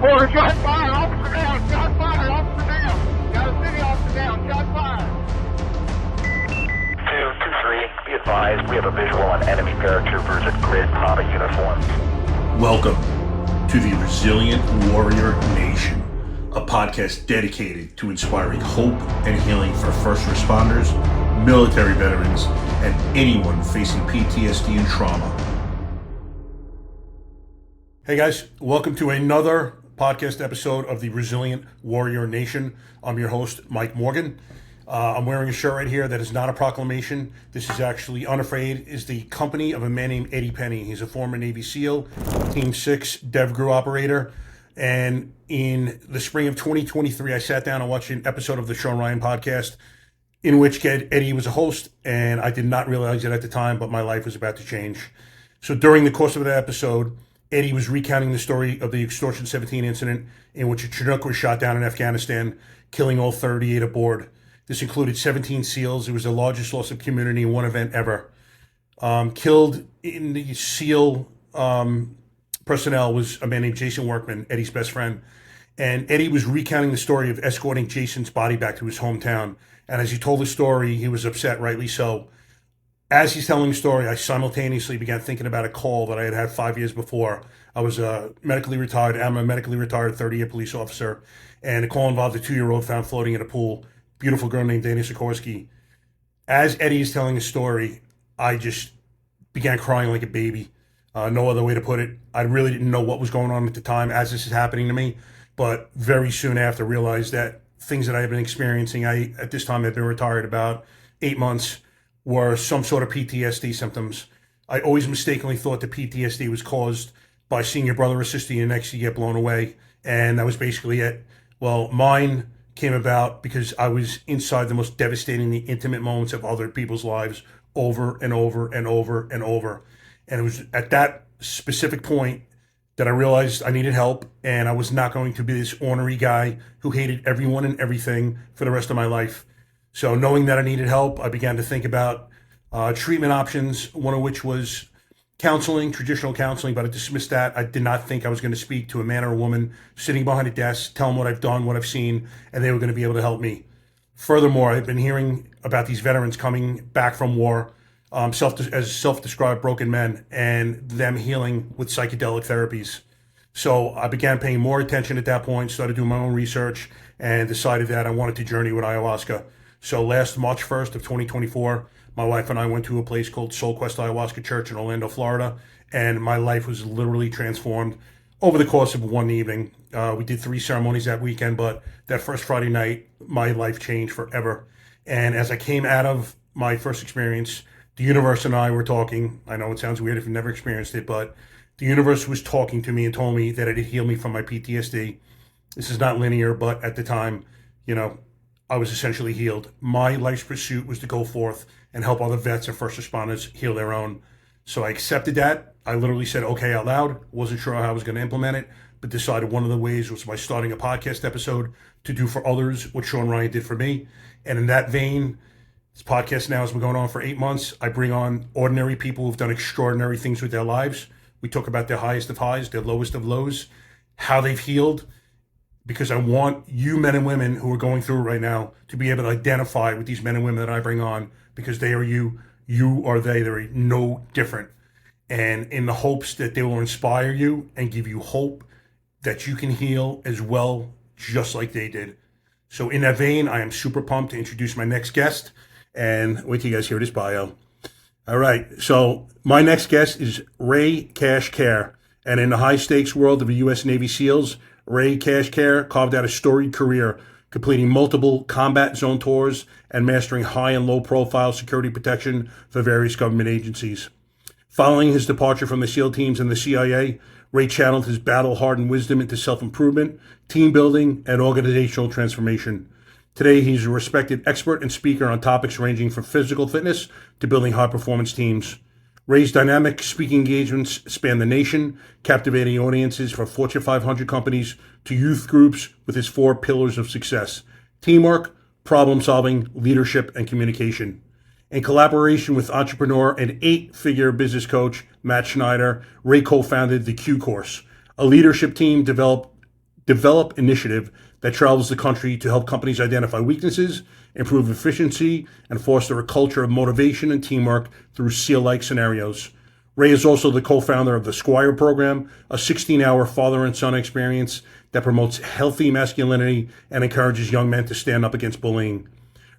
Order, shot fire, officer down, shot fire, officer down. Got a city officer down, shot fire. 223, be advised, we have a visual on enemy paratroopers in grid Papa uniforms. Welcome to the Resilient Warrior Nation, a podcast dedicated to inspiring hope and healing for first responders, military veterans, and anyone facing PTSD and trauma. Hey guys, welcome to another podcast episode of the Resilient Warrior Nation. I'm your host, Mike Morgan. I'm wearing a shirt right here that is not a proclamation. This is actually Unafraid is the company of a man named Eddie Penny. He's a former Navy SEAL, Team 6 DevGru operator. And in the spring of 2023, I sat down and watched an episode of the Sean Ryan podcast in which Eddie was a host, and I did not realize it at the time, but my life was about to change. So during the course of that episode, Eddie was recounting the story of the Extortion 17 incident in which a Chinook was shot down in Afghanistan, killing all 38 aboard. This included 17 SEALs. It was the largest loss of community in one event ever. Killed in the SEAL personnel was a man named Jason Workman, Eddie's best friend. And Eddie was recounting the story of escorting Jason's body back to his hometown. And as he told the story, he was upset, rightly so. As he's telling the story, I simultaneously began thinking about a call that I had had 5 years before. I was medically retired. I'm a medically retired 30-year police officer. And the call involved a 2-year-old found floating in a pool. Beautiful girl named Dana Sikorsky. As Eddie is telling his story, I just began crying like a baby. No other way to put it. I really didn't know what was going on at the time as this is happening to me. But very soon after, realized that things that I had been experiencing, I at this time had been retired about 8 months, were some sort of PTSD symptoms. I always mistakenly thought that PTSD was caused by seeing your brother or sister you next to get blown away. And that was basically it. Well, mine came about because I was inside the most devastatingly intimate moments of other people's lives over and over and over and over. And it was at that specific point that I realized I needed help, and I was not going to be this ornery guy who hated everyone and everything for the rest of my life. So knowing that I needed help, I began to think about treatment options, one of which was counseling, traditional counseling, but I dismissed that. I did not think I was going to speak to a man or a woman sitting behind a desk, tell them what I've done, what I've seen, and they were going to be able to help me. Furthermore, I've been hearing about these veterans coming back from war, as self-described broken men, and them healing with psychedelic therapies. So I began paying more attention at that point, started doing my own research, and decided that I wanted to journey with ayahuasca. So last March 1st of 2024, my wife and I went to a place called Soul Quest Ayahuasca Church in Orlando, Florida, and my life was literally transformed over the course of one evening. We did 3 ceremonies that weekend, but that first Friday night, my life changed forever. And as I came out of my first experience, the universe and I were talking. I know it sounds weird if you've never experienced it, but the universe was talking to me and told me that it had healed me from my PTSD. This is not linear, but at the time, I was essentially healed. My life's pursuit was to go forth and help other vets and first responders heal their own. So I accepted that. I literally said okay out loud. Wasn't sure how I was going to implement it, but decided one of the ways was by starting a podcast episode to do for others what Sean Ryan did for me. And in that vein, this podcast now has been going on for 8 months. I bring on ordinary people who've done extraordinary things with their lives. We talk about their highest of highs, their lowest of lows, how they've healed, because I want you men and women who are going through it right now to be able to identify with these men and women that I bring on, because they are you are they. They're no different. And in the hopes that they will inspire you and give you hope that you can heal as well, just like they did. So in that vein, I am super pumped to introduce my next guest, and wait till you guys hear this bio. All right, so my next guest is Ray Cashcare, and in the high-stakes world of the U.S. Navy SEALs, Ray Cashcare carved out a storied career, completing multiple combat zone tours and mastering high and low-profile security protection for various government agencies. Following his departure from the SEAL teams and the CIA, Ray channeled his battle-hardened wisdom into self-improvement, team building, and organizational transformation. Today, he's a respected expert and speaker on topics ranging from physical fitness to building high-performance teams. Ray's dynamic speaking engagements span the nation, captivating audiences from Fortune 500 companies to youth groups with his 4 pillars of success: teamwork, problem-solving, leadership, and communication. In collaboration with entrepreneur and 8-figure business coach Matt Schneider, Ray co-founded the Q Course, a leadership team developed develop initiative that travels the country to help companies identify weaknesses, improve efficiency, and foster a culture of motivation and teamwork through SEAL-like scenarios. Ray is also the co-founder of the Squire program, a 16-hour father and son experience that promotes healthy masculinity and encourages young men to stand up against bullying.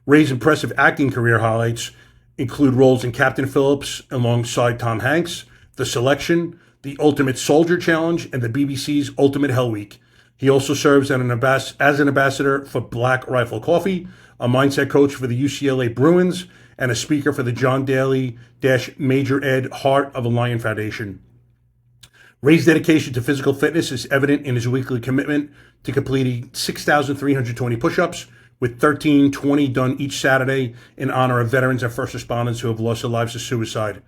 Ray's impressive acting career highlights include roles in Captain Phillips alongside Tom Hanks, The Selection, The Ultimate Soldier Challenge, and the BBC's Ultimate Hell Week. He also serves as an ambassador for Black Rifle Coffee, a mindset coach for the UCLA Bruins, and a speaker for the John Daly-Major Ed Heart of a Lion Foundation. Ray's dedication to physical fitness is evident in his weekly commitment to completing 6,320 push-ups, with 1,320 done each Saturday in honor of veterans and first responders who have lost their lives to suicide.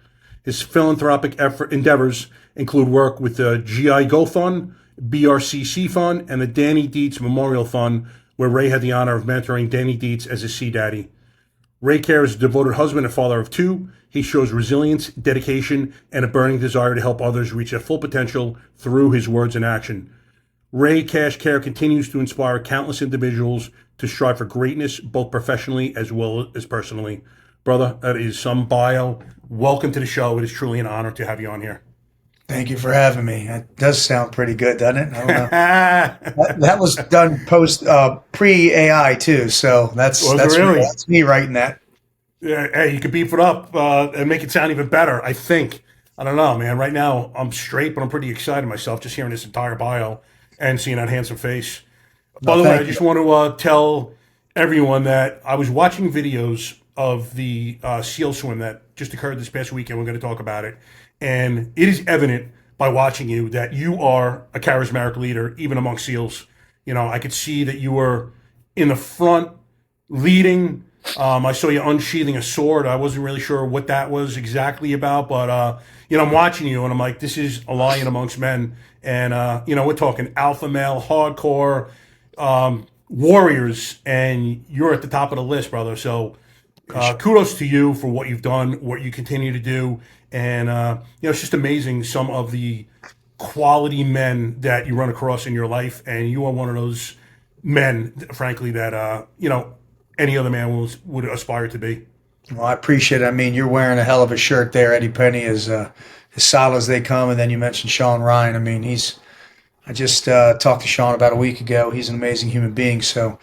His philanthropic endeavors include work with the GI Go Fund, BRCC Fund, and the Danny Dietz Memorial Fund, where Ray had the honor of mentoring Danny Dietz as his sea daddy. Ray Care is a devoted husband and father of two. He shows resilience, dedication, and a burning desire to help others reach their full potential through his words and action. Ray Cash Care continues to inspire countless individuals to strive for greatness, both professionally as well as personally. Brother, that is some bio. Welcome to the show. It is truly an honor to have you on here. Thank you for having me. It does sound pretty good, doesn't it? I don't know. that was done pre-AI too, so that's me writing that. Yeah, hey, you could beef it up and make it sound even better, I think. I don't know, man. Right now, I'm straight, but I'm pretty excited myself just hearing this entire bio and seeing that handsome face. By the way, I just want to tell everyone that I was watching videos of the SEAL swim that just occurred this past weekend. We're going to talk about it. And it is evident by watching you that you are a charismatic leader, even among SEALs. You know, I could see that you were in the front leading. I saw you unsheathing a sword. I wasn't really sure what that was exactly about, but, you know, I'm watching you and I'm like, this is a lion amongst men. And, you know, we're talking alpha male, hardcore warriors, and you're at the top of the list, brother. So kudos to you for what you've done, what you continue to do. And, you know, it's just amazing some of the quality men that you run across in your life. And you are one of those men, frankly, that, you know, any other man would aspire to be. Well, I appreciate it. I mean, you're wearing a hell of a shirt there. Eddie Penny is as solid as they come. And then you mentioned Sean Ryan. I mean, I just talked to Sean about a week ago. He's an amazing human being. So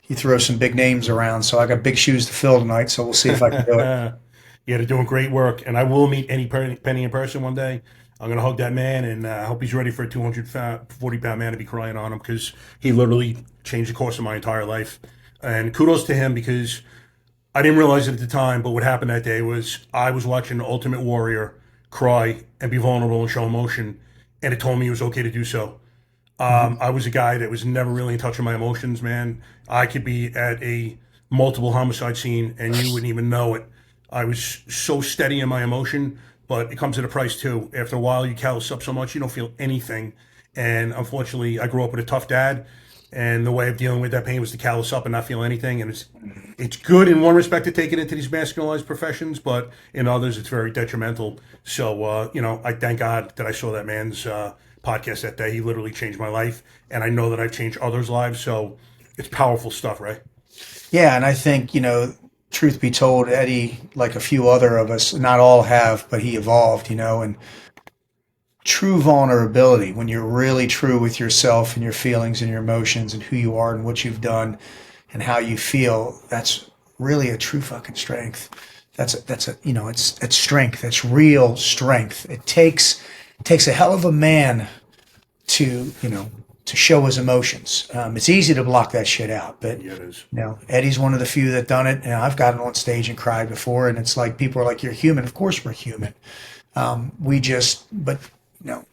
he throws some big names around. So I got big shoes to fill tonight. So we'll see if I can do it. Yeah, they're doing great work. And I will meet Eddie Penny in person one day. I'm going to hug that man, and I hope he's ready for a 240-pound man to be crying on him, because he literally changed the course of my entire life. And kudos to him, because I didn't realize it at the time, but what happened that day was I was watching the Ultimate Warrior cry and be vulnerable and show emotion, and it told me it was okay to do so. I was a guy that was never really in touch with my emotions, man. I could be at a multiple homicide scene, and you wouldn't even know it. I was so steady in my emotion, but it comes at a price too. After a while, you callous up so much, you don't feel anything. And unfortunately, I grew up with a tough dad, and the way of dealing with that pain was to callous up and not feel anything. And it's good in one respect to take it into these masculinized professions, but in others, it's very detrimental. So, you know, I thank God that I saw that man's podcast that day. He literally changed my life, and I know that I've changed others' lives. So it's powerful stuff, right? Yeah, and I think, you know, truth be told, Eddie, like a few other of us, not all have, but he evolved, you know, and true vulnerability, when you're really true with yourself and your feelings and your emotions and who you are and what you've done and how you feel, that's really a true fucking strength. That's a you know, it's strength. That's real strength. It takes a hell of a man to, you know, to show his emotions. It's easy to block that shit out, but Yeah, it is. you know, Eddie's one of the few that done it. And I've gotten on stage and cried before, and it's like people are like, "You're human." Of course, we're human. But you know,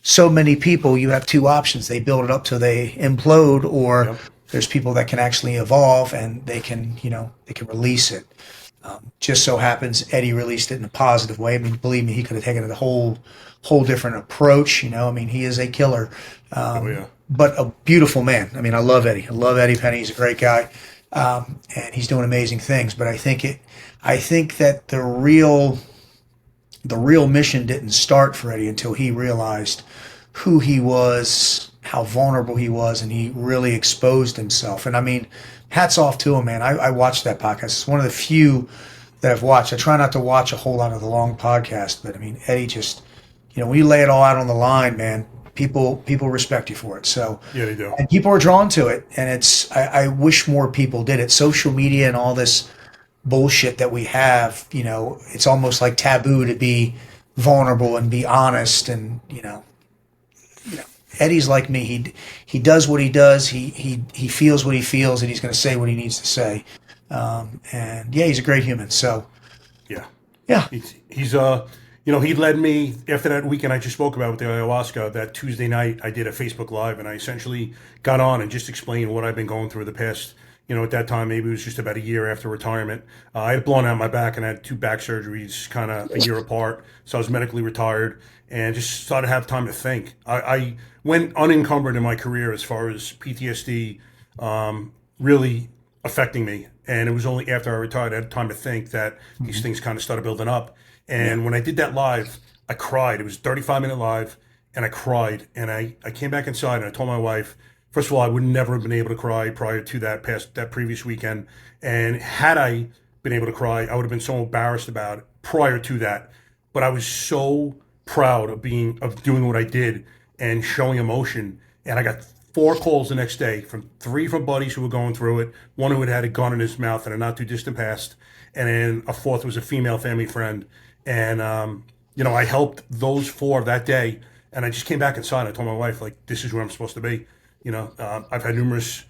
so many people, you have two options: they build it up till they implode, or there's people that can actually evolve and they can, you know, they can release it. Just so happens Eddie released it in a positive way. I mean, believe me, he could have taken it a whole different approach. You know, I mean, he is a killer, but a beautiful man. I mean, I love Eddie. I love Eddie Penny. He's a great guy, and he's doing amazing things. But I think that the real mission didn't start for Eddie until he realized who he was, how vulnerable he was, and he really exposed himself. And I mean, hats off to him, man. I watched that podcast. It's one of the few that I've watched. I try not to watch a whole lot of the long podcasts, but I mean, Eddie just, when you lay it all out on the line, man, people respect you for it. So Yeah, they do. and people are drawn to it, and I wish more people did it. Social media and all this bullshit that we have, it's almost like taboo to be vulnerable and be honest. And Eddie's like me. He does what he does. He feels what he feels, and he's going to say what he needs to say. And yeah, he's a great human. So Yeah. He's he led me after that weekend I just spoke about with the ayahuasca. That Tuesday night, I did a Facebook Live, and I essentially got on and just explained what I've been going through the past. At that time, maybe it was just about a year after retirement. I had blown out my back and had 2 back surgeries kind of a year apart. So I was medically retired and just started to have time to think. I went unencumbered in my career as far as PTSD really affecting me. And it was only after I retired I had time to think that these things kind of started building up. And when I did that live, I cried. It was a 35-minute live, and I cried. And I came back inside and I told my wife, first of all, I would never have been able to cry prior to that previous weekend. And had I been able to cry, I would have been so embarrassed about it prior to that. But I was so proud of doing what I did and showing emotion. And I got 4 calls the next day from 3 from buddies who were going through it, 1 who had had a gun in his mouth in a not too distant past, and then a 4th was a female family friend. And I helped those 4 that day. And I just came back inside. I told my wife, like, this is where I'm supposed to be. I've had numerous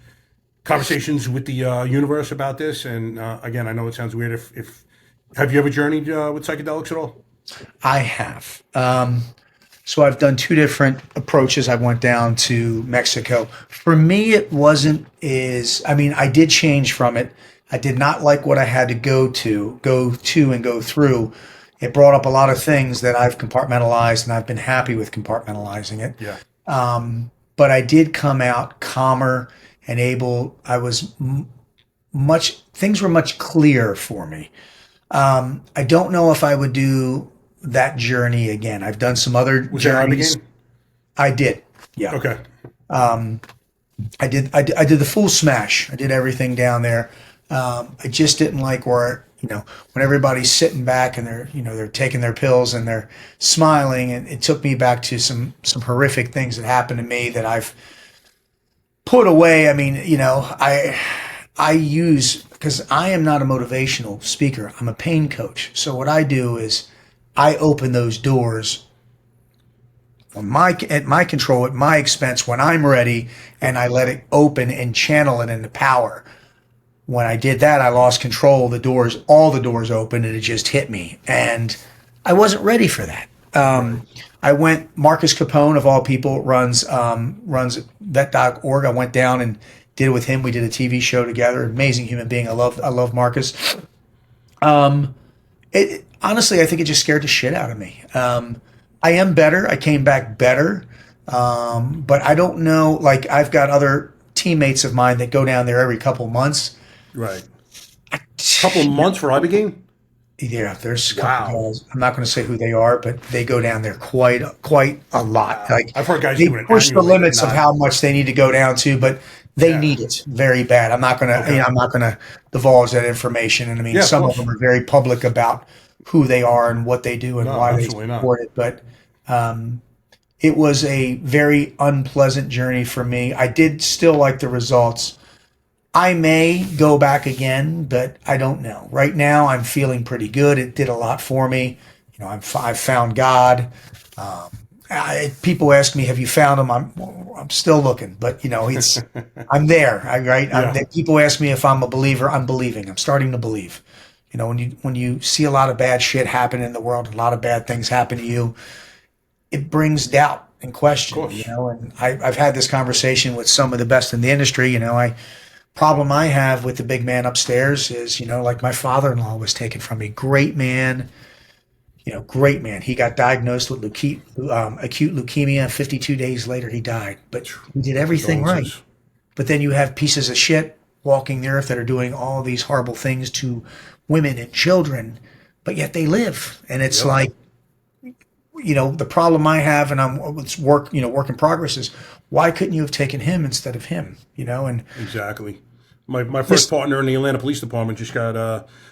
conversations with the universe about this, and again, I know it sounds weird. If have you ever journeyed with psychedelics at all? I have. So I've done 2 different approaches. I went down to Mexico. For me, it wasn't I did change from it. I did not like what I had to go to and go through. It brought up a lot of things that I've compartmentalized, and I've been happy with compartmentalizing it. Yeah. But I did come out calmer and able. I was things were much clearer for me. I don't know if I would do that journey again. I've done some other journeys. I did. Yeah. Okay. I did the full smash. I did everything down there. I just didn't like where, when everybody's sitting back and they're taking their pills and they're smiling, and it took me back to some horrific things that happened to me that I've put away. I mean, I use, because I am not a motivational speaker. I'm a pain coach. So what I do is I open those doors at my control, at my expense, when I'm ready, and I let it open and channel it into power. When I did that, I lost control. All the doors opened, and it just hit me. And I wasn't ready for that. I went, Marcus Capone, of all people, runs vet.org. I went down and did it with him. We did a TV show together. Amazing human being. I love Marcus. Honestly, I think it just scared the shit out of me. I am better. I came back better. But I don't know, like, I've got other teammates of mine that go down there every couple months. Right. Couple months for Ibogaine? Yeah, there's a couple guys. I'm not going to say who they are, but they go down there quite a lot. Like, I've heard guys they doing it push the annually, limits of how much they need to go down to, but they need it very bad. I'm not going to, I'm not going to divulge that information. And I mean, some of them are very public about who they are and what they do and why they support it. But it was a very unpleasant journey for me. I did still like the results. I may go back again, but I don't know. Right now, I'm feeling pretty good. It did a lot for me. I've found God. People ask me, "Have you found him?" I'm still looking, but it's I'm there. Right? People ask me if I'm a believer. I'm believing. I'm starting to believe. When you see a lot of bad shit happen in the world, a lot of bad things happen to you, it brings doubt and question. And I've had this conversation with some of the best in the industry. Problem I have with the big man upstairs is, like my father-in-law was taken from me. Great man. Great man. He got diagnosed with acute leukemia. 52 days later, he died. But he did everything right. But then you have pieces of shit walking the earth that are doing all these horrible things to women and children, but yet they live. And it's like, the problem I have, and it's work in progress, is why couldn't you have taken him instead of him? And Exactly. My first partner in the Atlanta Police Department just got,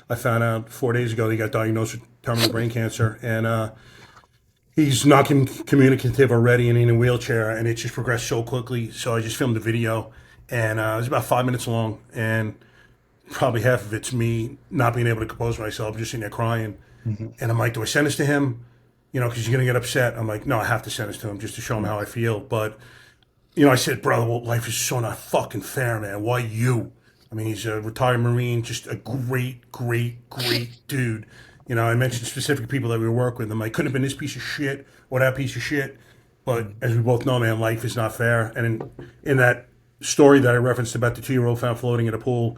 I found out 4 days ago, he got diagnosed with terminal brain cancer. And he's not communicative already and in a wheelchair, and it just progressed so quickly. So I just filmed a video, and it was about 5 minutes long. And probably half of it's me not being able to compose myself, just sitting there crying. And I'm like, do I send this to him? Because you're going to get upset. I'm like, no, I have to send this to him just to show him how I feel. But, I said, brother, well, life is so not fucking fair, man. Why you? I mean, he's a retired Marine, just a great, great, great dude. I mentioned specific people that we work with. I'm like, couldn't have been this piece of shit or that piece of shit. But as we both know, man, life is not fair. And in that story that I referenced about the 2-year-old found floating in a pool,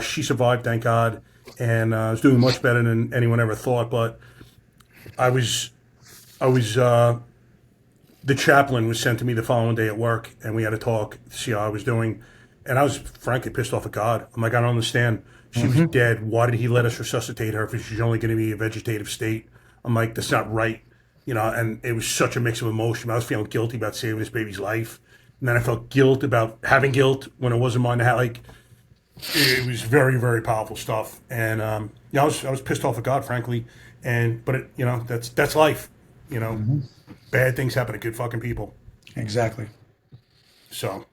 she survived, thank God, and is doing much better than anyone ever thought. But the chaplain was sent to me the following day at work, and we had a talk to see how I was doing. And I was frankly pissed off at God. I'm like, I don't understand. She was dead. Why did he let us resuscitate her if she's only going to be in a vegetative state? I'm like, that's not right. And it was such a mix of emotion. I was feeling guilty about saving this baby's life. And then I felt guilt about having guilt when it wasn't mine to have. Like, it was very, very powerful stuff. And, I was pissed off at God, frankly. But that's life. Bad things happen to good fucking people. Exactly. So,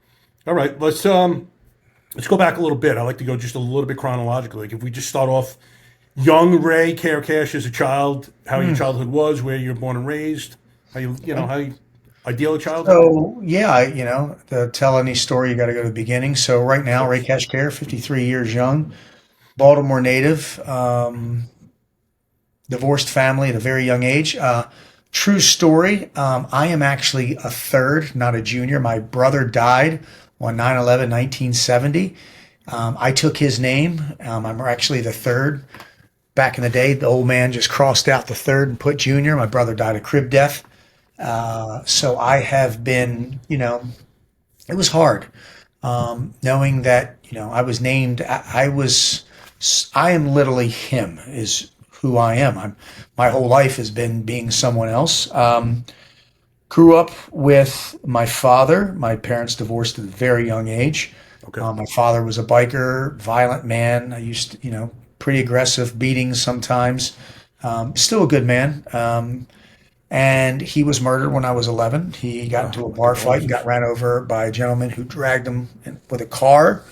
all right, let's go back a little bit. I like to go just a little bit chronologically. Like if we just start off, young Ray Cash as a child, how your childhood was, where you were born and raised, how you ideal childhood. So yeah, to tell any story, you got to go to the beginning. So right now, Ray Cash, 53 years young, Baltimore native, divorced family at a very young age. True story. I am actually a third, not a junior. My brother died on 9/11, 1970. I took his name. I'm actually the third. Back in the day, the old man just crossed out the third and put junior. My brother died of crib death. So I have been, it was hard knowing that, I was named. I am literally him is who I am. My whole life has been being someone else. Grew up with my father. My parents divorced at a very young age. Okay. My father was a biker, violent man. I used to, pretty aggressive, beatings sometimes. Still a good man. And he was murdered when I was 11. He got into a bar fight and got ran over by a gentleman who dragged him with a car.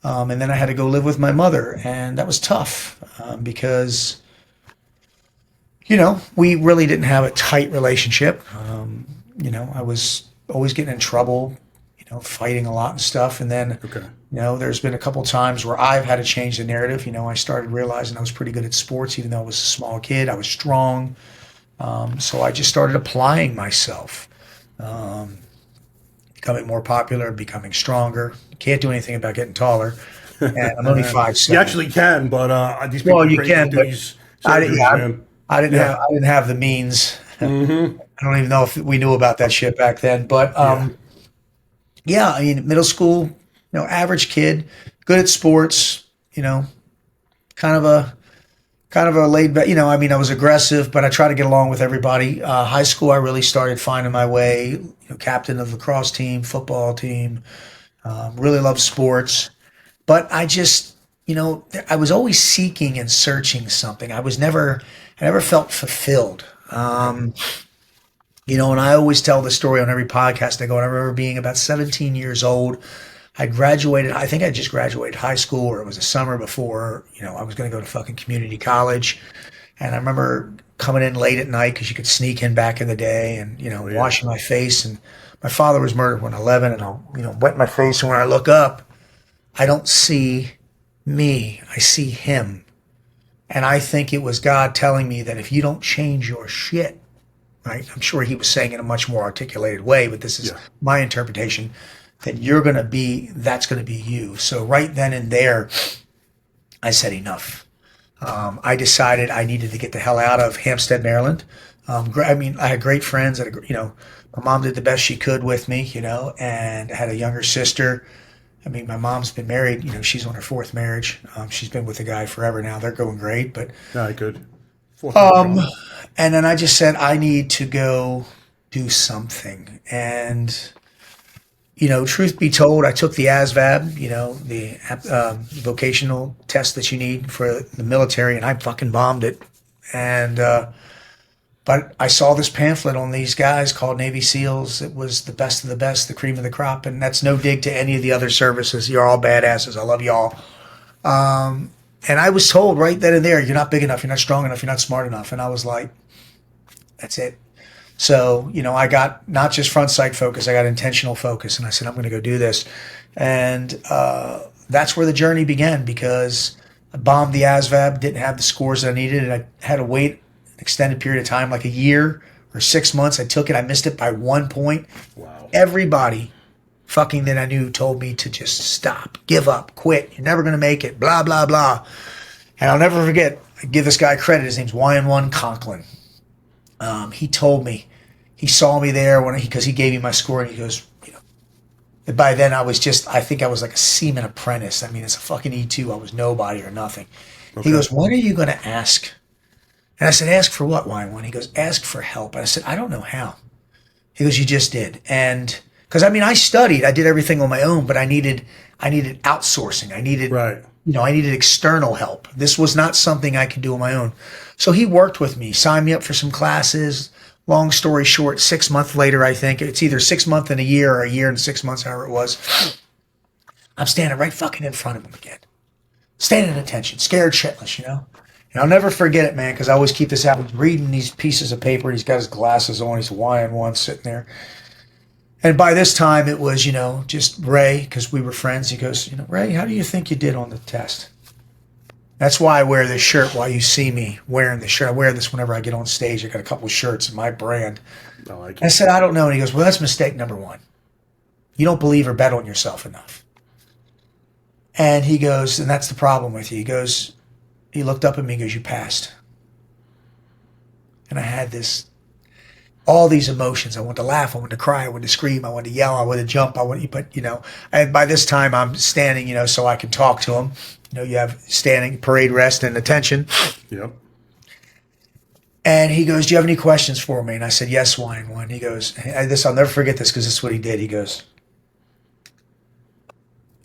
And then I had to go live with my mother. And that was tough because we really didn't have a tight relationship. I was always getting in trouble, fighting a lot and stuff. And then, there's been a couple times where I've had to change the narrative. I started realizing I was pretty good at sports, even though I was a small kid. I was strong. So I just started applying myself, becoming more popular, becoming stronger. Can't do anything about getting taller. And I'm only 5'7". You actually can, but these people you can, but I didn't have the means. I don't even know if we knew about that shit back then. But middle school, average kid, good at sports, kind of a laid back, I was aggressive, but I try to get along with everybody. High school, I really started finding my way, captain of the lacrosse team, football team, really loved sports. But I just, I was always seeking and searching something. I never felt fulfilled. And I always tell the story on every podcast I go, and I remember being about 17 years old. I graduated, I think I just graduated high school, or it was the summer before, I was going to go to fucking community college. And I remember coming in late at night because you could sneak in back in the day and, washing my face. And my father was murdered when 11, and I'll, wet my face. And when I look up, I don't see me, I see him. And I think it was God telling me that if you don't change your shit, right? I'm sure he was saying it in a much more articulated way, but this is my interpretation, that that's going to be you. So right then and there, I said enough. I decided I needed to get the hell out of Hampstead, Maryland. I had great friends. My mom did the best she could with me, and I had a younger sister. My mom's been married, she's on her fourth marriage. She's been with the guy forever now. They're going great, but Good. And then I just said, I need to go do something. And truth be told, I took the ASVAB, the vocational test that you need for the military, and I fucking bombed it. And but I saw this pamphlet on these guys called Navy SEALs. It was the best of the best, the cream of the crop, and that's no dig to any of the other services. You're all badasses. I love y'all. And I was told right then and there, you're not big enough, you're not strong enough, you're not smart enough. And I was like, that's it. So, I got not just front sight focus, I got intentional focus. And I said, I'm going to go do this. And that's where the journey began, because I bombed the ASVAB, didn't have the scores that I needed, and I had to wait an extended period of time, like a year or 6 months. I took it, I missed it by 1 point. Wow. Everybody fucking that I knew told me to just stop, give up, quit. You're never going to make it, blah, blah, blah. And I'll never forget, I give this guy credit. His name's YN1 Conklin. He told me, he saw me there because he gave me my score, and he goes, by then I think I was like a seaman apprentice. I mean, it's a fucking E2. I was nobody or nothing. Okay. He goes, when are you going to ask? And I said, ask for what, YN1? He goes, ask for help. And I said, I don't know how. He goes, you just did. And because I studied, I did everything on my own, but I needed outsourcing. I needed, I needed external help. This was not something I could do on my own. So he worked with me, signed me up for some classes. Long story short, 6 months later, I think it's either 6 months and a year or a year and 6 months, however it was. I'm standing right fucking in front of him again, standing at attention, scared shitless, And I'll never forget it, man, because I always keep this out. He's reading these pieces of paper. He's got his glasses on. He's a YN1 sitting there. And by this time, it was, just Ray, because we were friends. He goes, Ray, how do you think you did on the test? That's why I wear this shirt, why you see me wearing this shirt. I wear this whenever I get on stage. I got a couple of shirts in my brand. I said, I don't know. And he goes, well, that's mistake number one. You don't believe or bet on yourself enough. And he goes, and that's the problem with you. He goes, he looked up at me and goes, you passed. And I had all these emotions. I wanted to laugh, I wanted to cry, I wanted to scream, I wanted to yell, I wanted to jump, and by this time I'm standing, so I can talk to him. You have standing, parade, rest, and attention. Yep. And he goes, do you have any questions for me? And I said, yes, YN1. He goes, I'll never forget this because this is what he did. He goes,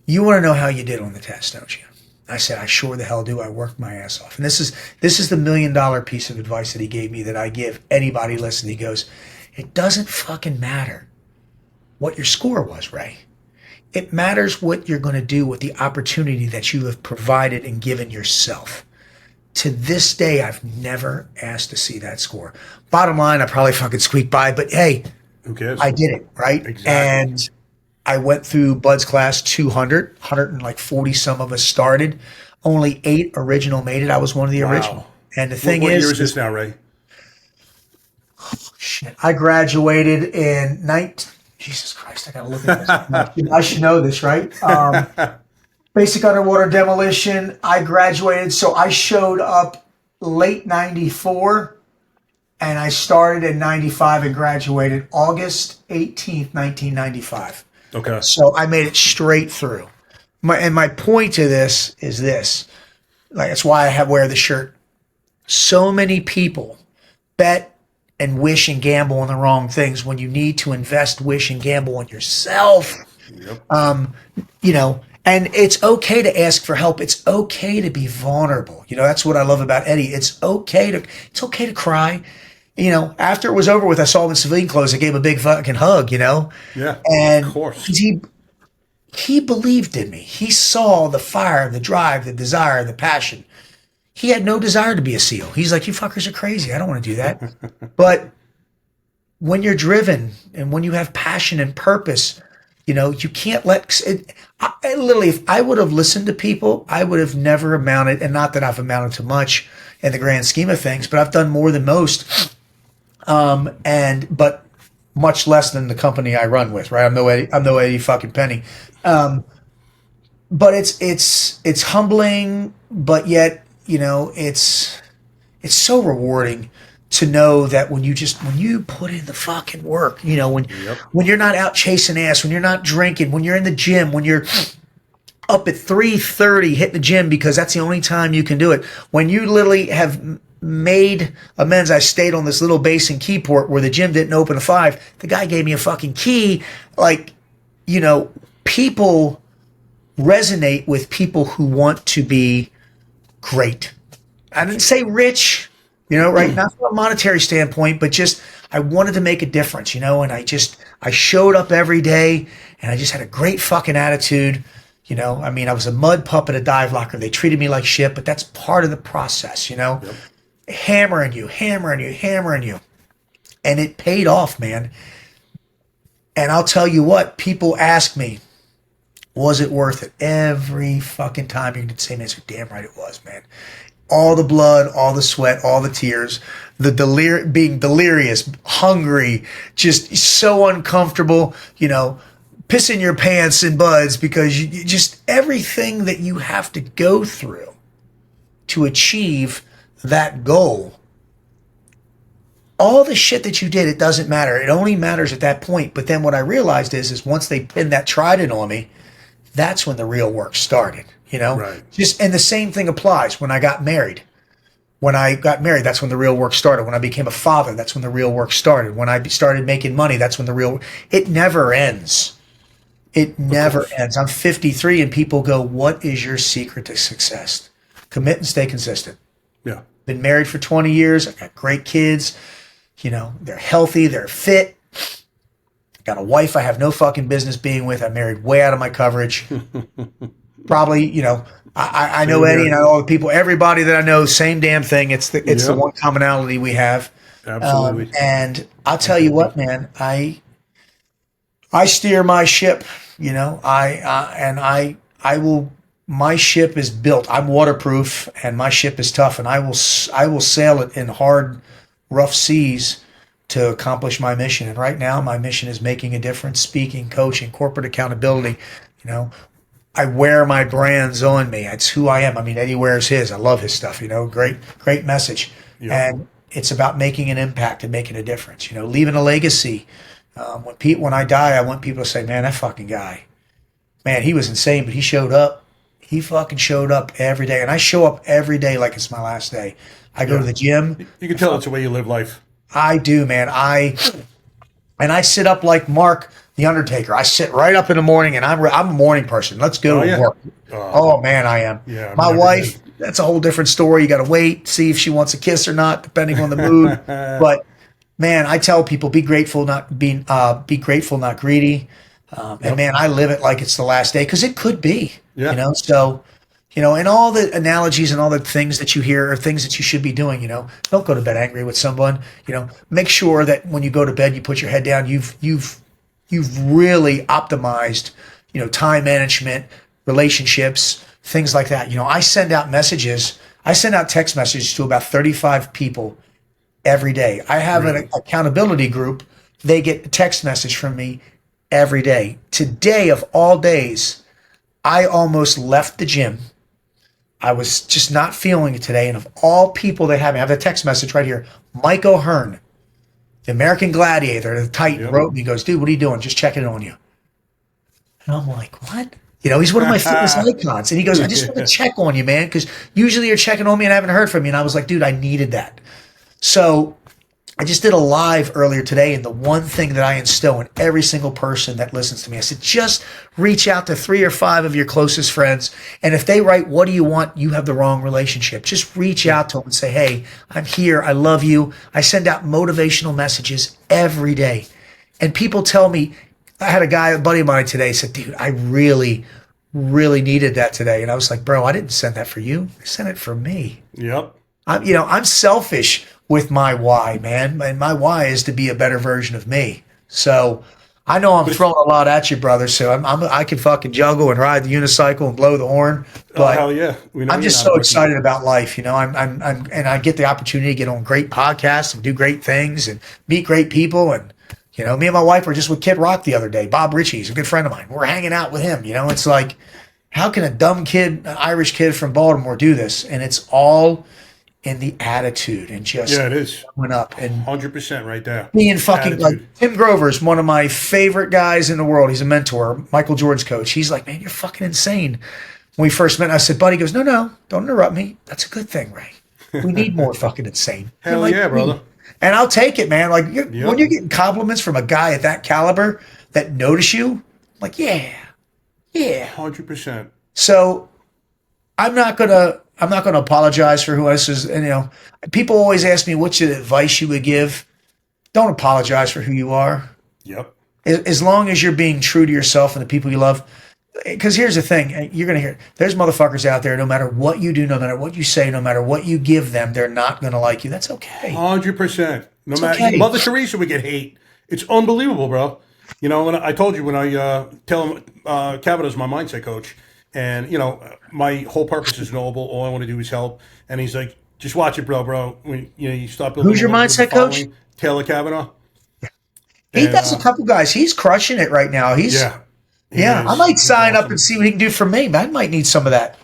you want to know how you did on the test, don't you? I said, I sure the hell do. I worked my ass off. And this is the $1 million piece of advice that he gave me that I give anybody listening. He goes, it doesn't fucking matter what your score was, Ray. It matters what you're going to do with the opportunity that you have provided and given yourself. To this day, I've never asked to see that score. Bottom line, I probably fucking squeaked by, but hey, who cares? I did it, right? Exactly. And I went through Bud's class 200, 140 some of us started. Only 8 original made it. I was one of the original. And the thing what is... year is this now, Ray? Oh, shit. I graduated in Jesus Christ, I gotta look at this. I should know this, right? Basic underwater demolition. I graduated, so I showed up late 94, and I started in 95 and graduated August 18th, 1995. Okay. So I made it straight through. My point to this is this. That's why I wear the shirt. So many people bet and wish and gamble on the wrong things when you need to invest, wish, and gamble on yourself. Yep. And it's okay to ask for help. It's okay to be vulnerable. That's what I love about Eddie. It's okay to cry. After it was over with, I saw him in civilian clothes. I gave him a big fucking hug, Yeah, and of course. He believed in me. He saw the fire, the drive, the desire, the passion. He had no desire to be a SEAL. He's like, you fuckers are crazy. I don't want to do that. But when you're driven and when you have passion and purpose, you can't let it. Literally, if I would have listened to people, I would have never amounted, and not that I've amounted to much in the grand scheme of things, but I've done more than most, but much less than the company I run with, right? I'm no Eddie fucking Penny. But it's humbling, but yet, it's so rewarding to know that when you put in the fucking work, when you're not out chasing ass, when you're not drinking, when you're in the gym, when you're up at 3:30 hitting the gym because that's the only time you can do it, when you literally have made amends. I stayed on this little base in Keyport where the gym didn't open at 5. The guy gave me a fucking key. Like, people resonate with people who want to be great. I didn't say rich, right? Not from a monetary standpoint, but just I wanted to make a difference, and I showed up every day and I just had a great fucking attitude. I was a mud pup at a dive locker. They treated me like shit, but that's part of the process, Yep. Hammering you. And it paid off, man. And I'll tell you what, people ask me, was it worth it? Every fucking time you're going to say, man, so damn right it was, man. All the blood, all the sweat, all the tears, the being delirious, hungry, just so uncomfortable, pissing your pants in buds because you just everything that you have to go through to achieve that goal. All the shit that you did, it doesn't matter. It only matters at that point. But then what I realized is once they pinned that trident on me, that's when the real work started, Right. And the same thing applies when I got married. When I got married, that's when the real work started. When I became a father, that's when the real work started. When I started making money, that's when it never ends. It never ends. I'm 53 and people go, what is your secret to success? Commit and stay consistent. Yeah. Been married for 20 years. I got great kids. They're healthy. They're fit. Got a wife I have no fucking business being with. I'm married way out of my coverage. Probably, I know Eddie and all the people, everybody that I know, same damn thing. It's the one commonality we have. Absolutely. And I'll tell you what, man, I steer my ship, my ship is built. I'm waterproof and my ship is tough and I will sail it in hard, rough seas to accomplish my mission. And right now my mission is making a difference, speaking, coaching, corporate accountability. I wear my brands on me. It's who I am. Eddie wears his. I love his stuff, great message. Yeah. And it's about making an impact and making a difference, leaving a legacy. When I die, I want people to say, man, that fucking guy, man, he was insane, but he showed up. He fucking showed up every day. And I show up every day like it's my last day. I go to the gym. You can tell it's the way you live life. I do, man. I sit up like Mark the Undertaker. I sit right up in the morning, and I'm a morning person. Let's go to work. Oh, man, I am. Yeah, my wife, that's a whole different story. You got to wait, see if she wants a kiss or not, depending on the mood. But man, I tell people, be grateful, not greedy. And man, I live it like it's the last day because it could be. Yeah. So, and all the analogies and all the things that you hear are things that you should be doing. Don't go to bed angry with someone. Make sure that when you go to bed, you put your head down. You've really optimized, time management, relationships, things like that. I send out messages. I send out text messages to about 35 people every day. I have an accountability group. They get a text message from me every day. Today of all days, I almost left the gym. I was just not feeling it today. And of all people that have me, I have a text message right here. Mike O'Hearn, the American Gladiator, the Titan, wrote me, goes, dude, what are you doing? Just checking on you. And I'm like, what? He's one of my fitness icons. And he goes, I just want to check on you, man, because usually you're checking on me and I haven't heard from you. And I was like, dude, I needed that. So I just did a live earlier today, and the one thing that I instill in every single person that listens to me, I said, just reach out to 3 or 5 of your closest friends. And if they write, what do you want? You have the wrong relationship. Just reach out to them and say, hey, I'm here. I love you. I send out motivational messages every day. And people tell me, I had a buddy of mine today said, dude, I really, really needed that today. And I was like, bro, I didn't send that for you. I sent it for me. Yep. I'm selfish with my why, man. And my why is to be a better version of me. So I know I'm throwing a lot at you, brother. So I can fucking juggle and ride the unicycle and blow the horn. But hell yeah. I'm just so excited about life. And I get the opportunity to get on great podcasts and do great things and meet great people. And, me and my wife were just with Kid Rock the other day. Bob Ritchie's a good friend of mine. We're hanging out with him. It's like, how can a dumb kid, an Irish kid from Baltimore do this? And it's all in the attitude and just it is going up and 100% right there. Being fucking attitude. Like Tim Grover's one of my favorite guys in the world. He's a mentor, Michael Jordan's coach. He's like, man, you're fucking insane. When we first met, I said, buddy, he goes, no, don't interrupt me. That's a good thing, Ray. We need more fucking insane. Hell yeah, brother. And I'll take it, man. Like when you're getting compliments from a guy at that caliber that notice you, like, yeah. 100%. So I'm not gonna apologize for who else is. And people always ask me what's the advice you would give. Don't apologize for who you are. Yep. As long as you're being true to yourself and the people you love. Because here's the thing, you're gonna hear there's motherfuckers out there. No matter what you do, no matter what you say, no matter what you give them, they're not gonna like you. That's okay. 100%. No matter okay. Mother Teresa would get hate. It's unbelievable, bro. When I told you when I tell him Kavanaugh's my mindset coach, and my whole purpose is noble. All I want to do is help. And he's like, just watch it, bro. When you start building. Who's your mindset coach? Taylor Kavanaugh. He does a couple guys. He's crushing it right now. Yeah, I might sign up and see what he can do for me. I might need some of that.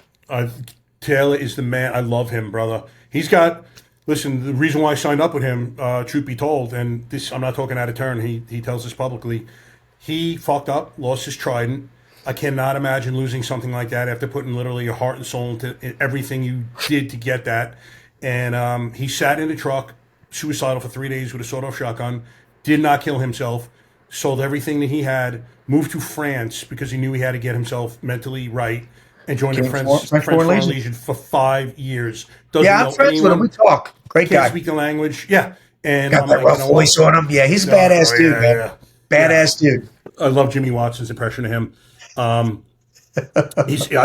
Taylor is the man. I love him, brother. He's got. Listen, the reason why I signed up with him, truth be told, and this I'm not talking out of turn. He tells us publicly, he fucked up, lost his trident. I cannot imagine losing something like that after putting literally your heart and soul into everything you did to get that. And he sat in the truck, suicidal for 3 days with a sawed-off shotgun, did not kill himself, sold everything that he had, moved to France because he knew he had to get himself mentally right, and joined the French Foreign Legion for 5 years. I'm friends with him. We talk. Great guy. Can't speak the language. Yeah. And got that rough voice on him. Yeah, he's a badass dude, man. Yeah. Badass dude. I love Jimmy Watson's impression of him. I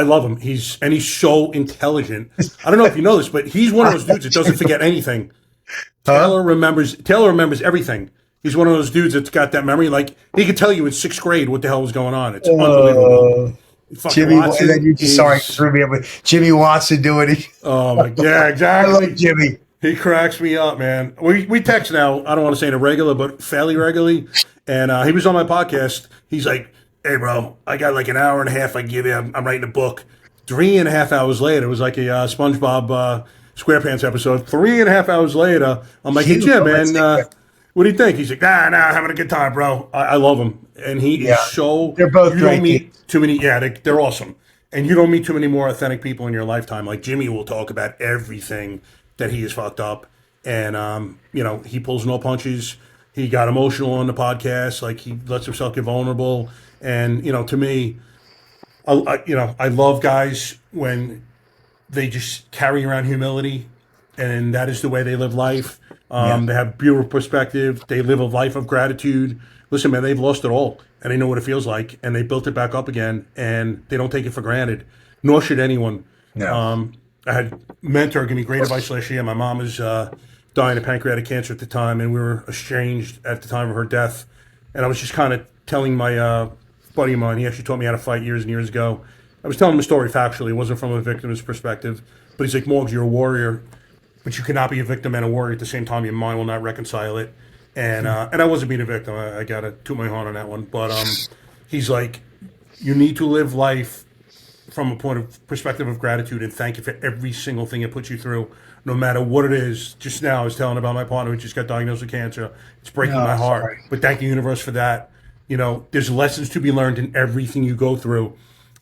love him. He's so intelligent. I don't know if you know this, but he's one of those dudes that doesn't forget anything. Taylor remembers everything. He's one of those dudes that's got that memory. Like, he could tell you in 6th grade what the hell was going on. It's unbelievable. Jimmy Watson. And then you just threw me up with Jimmy Watson doing it. Oh my, yeah, exactly. I like Jimmy. He cracks me up, man. We text now. I don't want to say it regular, but fairly regularly. And he was on my podcast. He's like, "Hey, bro, I got like an hour and a half. I give you. I'm writing a book." 3.5 hours later, it was like a SpongeBob SquarePants episode. 3.5 hours later, I'm like, "Hey, Jim, man, what do you think?" He's like, "Nah, having a good time, bro." I love him, and he is so. They're both you great. Don't meet too many. Yeah, they're awesome, and you don't meet too many more authentic people in your lifetime. Like Jimmy will talk about everything that he has fucked up, and he pulls no punches. He got emotional on the podcast, like he lets himself get vulnerable, and to me, I love guys when they just carry around humility, and that is the way they live life. They have beautiful perspective. They live a life of gratitude. Listen, man, they've lost it all, and they know what it feels like, and they built it back up again, and they don't take it for granted, nor should anyone. No. I had a mentor give me great advice last year. My mom was dying of pancreatic cancer at the time, and we were estranged at the time of her death. And I was just kind of telling my buddy of mine, he actually taught me how to fight years and years ago. I was telling him a story factually. It wasn't from a victim's perspective. But he's like, "Morgs, you're a warrior, but you cannot be a victim and a warrior at the same time. Your mind will not reconcile it." And I wasn't being a victim. I got to toot my horn on that one. But he's like, you need to live life from a point of perspective of gratitude and thank you for every single thing it puts you through, no matter what it is. Just now I was telling about my partner who just got diagnosed with cancer. It's breaking my heart. Sorry. But thank the universe for that. There's lessons to be learned in everything you go through.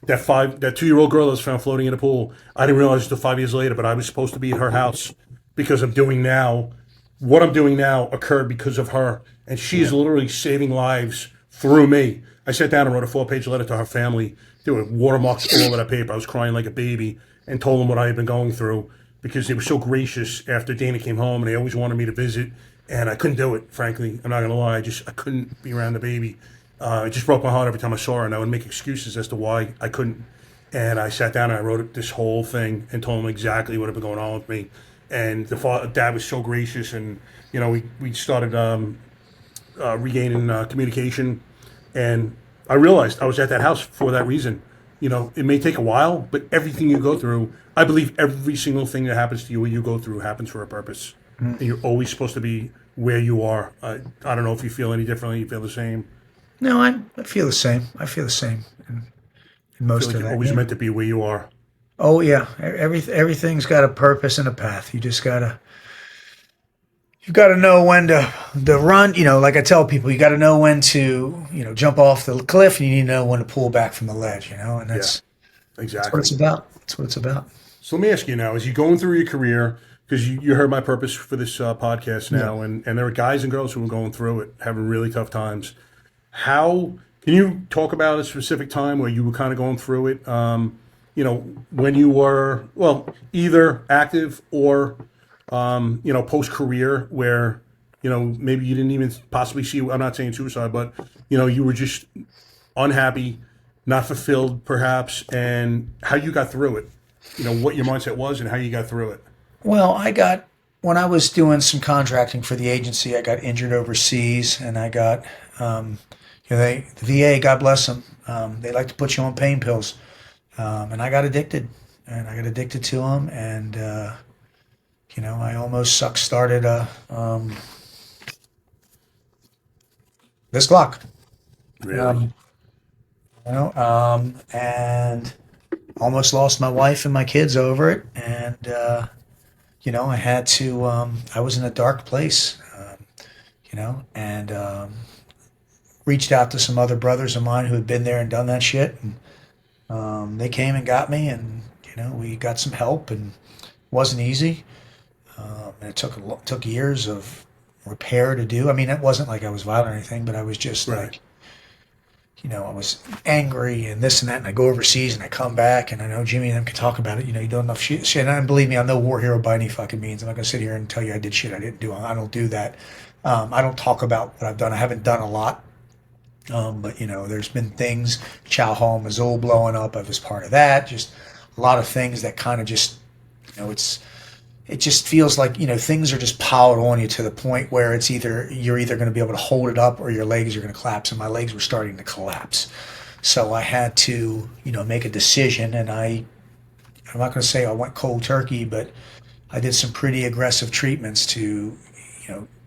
That 2-year-old girl that was found floating in a pool, I didn't realize until 5 years later, but I was supposed to be at her house because I'm doing now. What I'm doing now occurred because of her. And she is literally saving lives through me. I sat down and wrote a 4-page letter to her family. There were watermarks all over that paper. I was crying like a baby and told them what I had been going through because they were so gracious after Dana came home, and they always wanted me to visit, and I couldn't do it, frankly. I'm not going to lie. I couldn't be around the baby. It just broke my heart every time I saw her, and I would make excuses as to why I couldn't. And I sat down and I wrote this whole thing and told them exactly what had been going on with me. And Dad was so gracious, and we started regaining communication, and I realized I was at that house for that reason. It may take a while, but everything you go through, I believe every single thing that happens to you when you go through happens for a purpose. Mm-hmm. And you're always supposed to be where you are. I don't know if you feel any differently. You feel the same? No, I feel the same. I feel the same in most of that. You're always meant to be where you are. Oh, yeah. Everything's got a purpose and a path. You just got to... You've got to know when to run. Like I tell people, you got to know when to, jump off the cliff, and you need to know when to pull back from the ledge, and that's exactly what it's about. That's what it's about. So let me ask you now, as you're going through your career, because you heard my purpose for this podcast now, and there are guys and girls who are going through it, having really tough times. How Can you talk about a specific time where you were kind of going through it? When you were, well, either active or, post career, where, maybe you didn't even possibly see, I'm not saying suicide, but, you were just unhappy, not fulfilled perhaps, and how you got through it, what your mindset was and how you got through it. Well, when I was doing some contracting for the agency, I got injured overseas, and I got, the VA, God bless them, they like to put you on pain pills, and I got addicted, to them, and I almost started this clock, Really? and almost lost my wife and my kids over it, and I had to. I was in a dark place, and reached out to some other brothers of mine who had been there and done that shit, and they came and got me, and we got some help, and it wasn't easy, and it took years of repair to do. I mean, it wasn't like I was violent or anything, but I was just Right. I was angry and this and that, and I go overseas and I come back, and I know Jimmy and them can talk about it. You do enough shit, and believe me, I'm no war hero by any fucking means. I'm not gonna sit here and tell you I did shit I didn't do. I don't do that. I don't talk about what I've done. I haven't done a lot, but there's been things. Chow Hall, Missoula blowing up. I was part of that. Just a lot of things that kind of just, it just feels like things are just piled on you to the point where you're either going to be able to hold it up or your legs are going to collapse, and my legs were starting to collapse. So I had to make a decision, and I'm not going to say I went cold turkey, but I did some pretty aggressive treatments to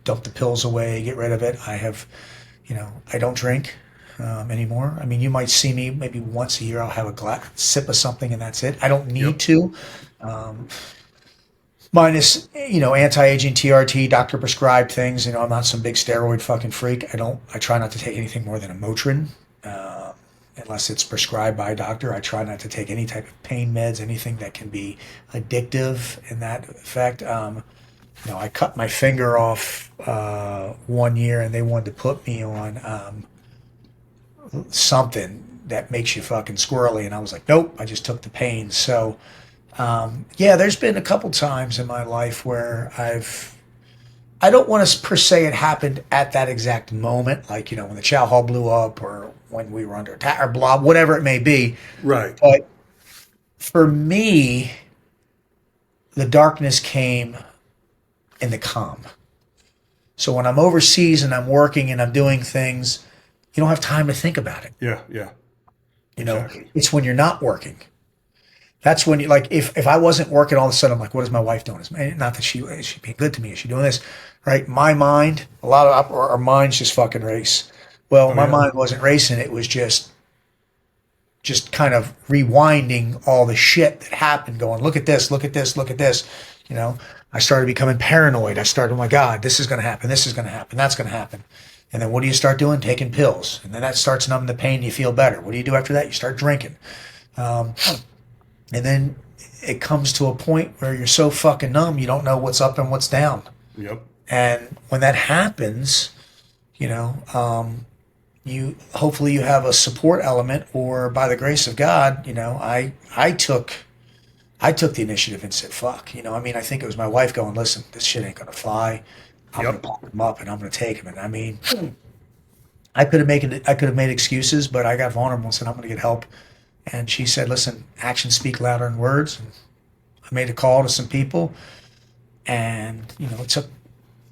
dump the pills away, get rid of it. I don't drink anymore. I mean, you might see me maybe once a year. I'll have a sip of something, and that's it. I don't need to. Minus, anti-aging TRT, doctor prescribed things. I'm not some big steroid fucking freak. I try not to take anything more than a Motrin, unless it's prescribed by a doctor. I try not to take any type of pain meds, anything that can be addictive in that effect. I cut my finger off 1 year, and they wanted to put me on something that makes you fucking squirrely, and I was like, nope. I just took the pain. So there's been a couple times in my life where I don't want to per se it happened at that exact moment, like when the Chow Hall blew up or when we were under attack or blah, whatever it may be. Right. But for me, the darkness came in the calm. So when I'm overseas and I'm working and I'm doing things, you don't have time to think about it. Yeah. Exactly. It's when you're not working. That's when you if I wasn't working, all of a sudden I'm like, what is my wife doing? Not that she's being good to me. Is she doing this? Right? My mind, a lot of our minds just fucking race. Well, my mind wasn't racing. It was just kind of rewinding all the shit that happened, going, look at this, look at this, look at this. I started becoming paranoid. I started, oh my God, this is going to happen. This is going to happen. That's going to happen. And then what do you start doing? Taking pills. And then that starts numbing the pain. You feel better. What do you do after that? You start drinking. And then it comes to a point where you're so fucking numb, you don't know what's up and what's down. Yep. And when that happens, hopefully you have a support element, or by the grace of God, I took the initiative and said, fuck, I think it was my wife going, listen, this shit ain't going to fly. I'm going to pop him up and I'm going to take him. And I could have made excuses, but I got vulnerable and said, I'm going to get help. And she said, listen, actions speak louder than words. And I made a call to some people, and, it took a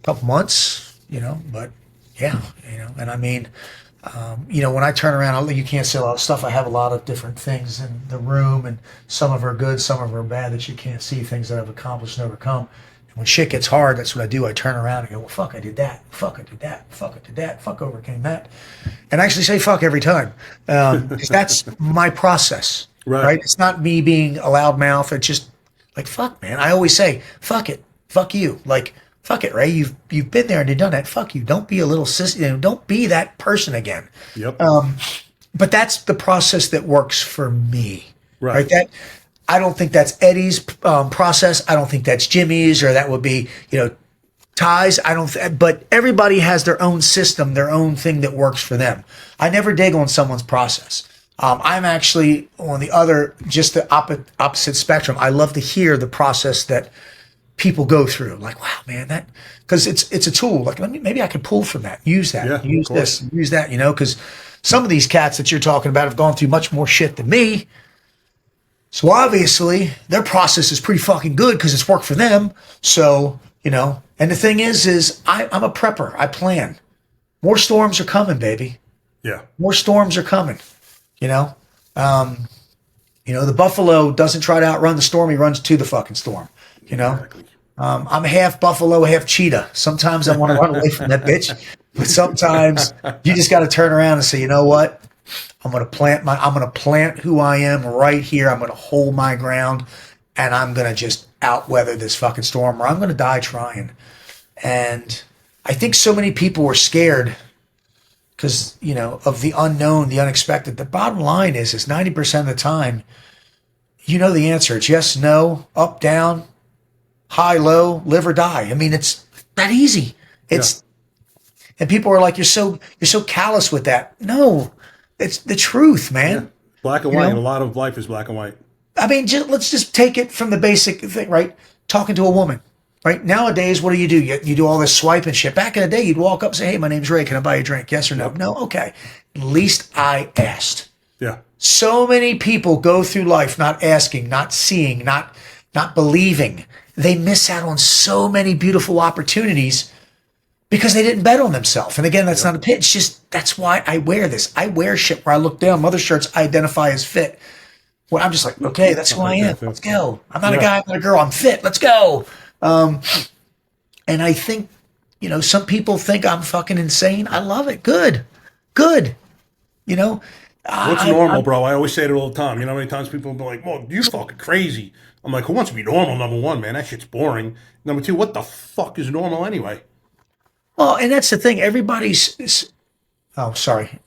couple months, but yeah, and when I turn around, you can't see a lot of stuff. I have a lot of different things in the room, and some of them are good, some of them are bad that you can't see, things that I've accomplished and overcome. And when shit gets hard, that's what I do. I turn around and go, well, fuck, I did that. Fuck, I did that. Fuck, I did that. Fuck, overcame that. And I actually say fuck every time. Because that's my process. Right? It's not me being a loudmouth. It's just like, fuck, man. I always say, fuck it. Fuck you. Like, fuck it, Ray. You've been there and you've done that. Fuck you. Don't be a little sissy. Don't be that person again. Yep. But that's the process that works for me. Right. I don't think that's Eddie's process. I don't think that's Jimmy's, or that would be, ties. I don't, but everybody has their own system, their own thing that works for them. I never dig on someone's process. I'm actually on the other, just the opposite spectrum. I love to hear the process that people go through. Like, wow, man, that, because it's a tool. Like, maybe I could pull from that, use that, use this, use that. You know, because some of these cats that you're talking about have gone through much more shit than me. So obviously their process is pretty fucking good because it's worked for them. So, you know, and the thing is I'm a prepper. I plan. More storms are coming, baby. Yeah. More storms are coming. You know, the buffalo doesn't try to outrun the storm. He runs to the fucking storm, you know. Exactly. I'm half buffalo, half cheetah. Sometimes I want to run away from that bitch, but sometimes you just got to turn around and say, you know what? I'm going to plant who I am right here. I'm going to hold my ground, and I'm going to just outweather this fucking storm, or I'm going to die trying. And I think so many people were scared because, you know, of the unknown, the unexpected. The bottom line is 90% of the time, you know the answer. It's yes, no, up, down, high, low, live or die. I mean, it's that easy. And people are like, you're so callous with that. No, it's the truth, man. Yeah. Black and white. A lot of life is black and white. I mean, let's just take it from the basic thing, right? Talking to a woman. Right? Nowadays, what do? You do all this swiping shit. Back in the day, you'd walk up and say, hey, my name's Ray. Can I buy you a drink? Yes or no? No? Okay. At least I asked. Yeah. So many people go through life not asking, not seeing, not believing. They miss out on so many beautiful opportunities because they didn't bet on themselves. And again, that's not a pitch. Just that's why I wear this. I wear shit where I look down. Mother shirts I identify as fit. Well, I'm just like, okay, that's who I am. Let's go. I'm not a guy, I'm not a girl. I'm fit. Let's go. And I think, you know, some people think I'm fucking insane. I love it. Good. You know, what's normal, bro? I always say it all the time. You know how many times people be like, well, you're fucking crazy. I'm like, who wants to be normal? Number one, man, that shit's boring. Number two, what the fuck is normal anyway? Well, and that's the thing. Everybody's, oh, sorry.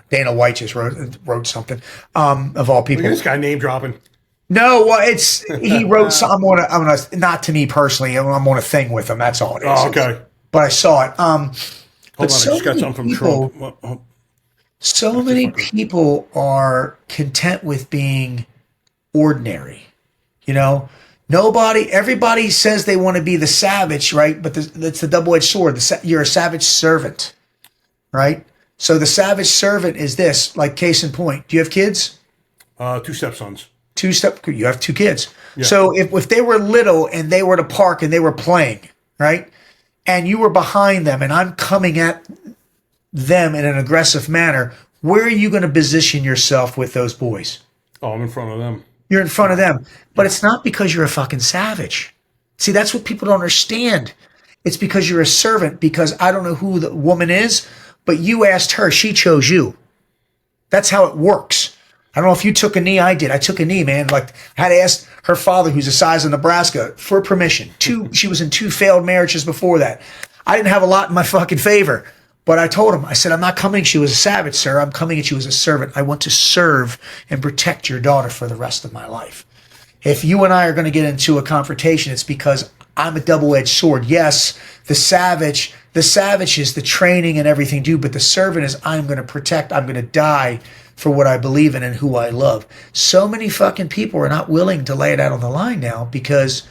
Dana White just wrote something, of all people. Look at this guy name dropping. No, well, he wrote something on a, not to me personally. I'm on a thing with him. That's all it is. Oh, okay. But I saw it. Hold on, I just got something from Trump. So many people are content with being ordinary. You know, everybody says they want to be the savage, right? But that's the double-edged sword. You're a savage servant, right? So the savage servant is this, like case in point. Do you have kids? 2 stepsons. You have 2 kids. Yeah. So if they were little and they were at a park and they were playing, right? And you were behind them and I'm coming at them in an aggressive manner, where are you going to position yourself with those boys? Oh, I'm in front of them. You're in front of them. But it's not because you're a fucking savage. See, that's what people don't understand. It's because you're a servant, because I don't know who the woman is, but you asked her, she chose you. That's how it works. I don't know if you took a knee. I did. I took a knee, man. Like, I had to ask her father, who's the size of Nebraska, for permission. She was in 2 failed marriages before that. I didn't have a lot in my fucking favor. But I told him, I said, I'm not coming at you as a savage, sir. I'm coming at you as a servant. I want to serve and protect your daughter for the rest of my life. If you and I are going to get into a confrontation, it's because I'm a double-edged sword. Yes, the savage is the training and everything due, but the servant is I'm going to protect, I'm going to die for what I believe in and who I love. So many fucking people are not willing to lay it out on the line now because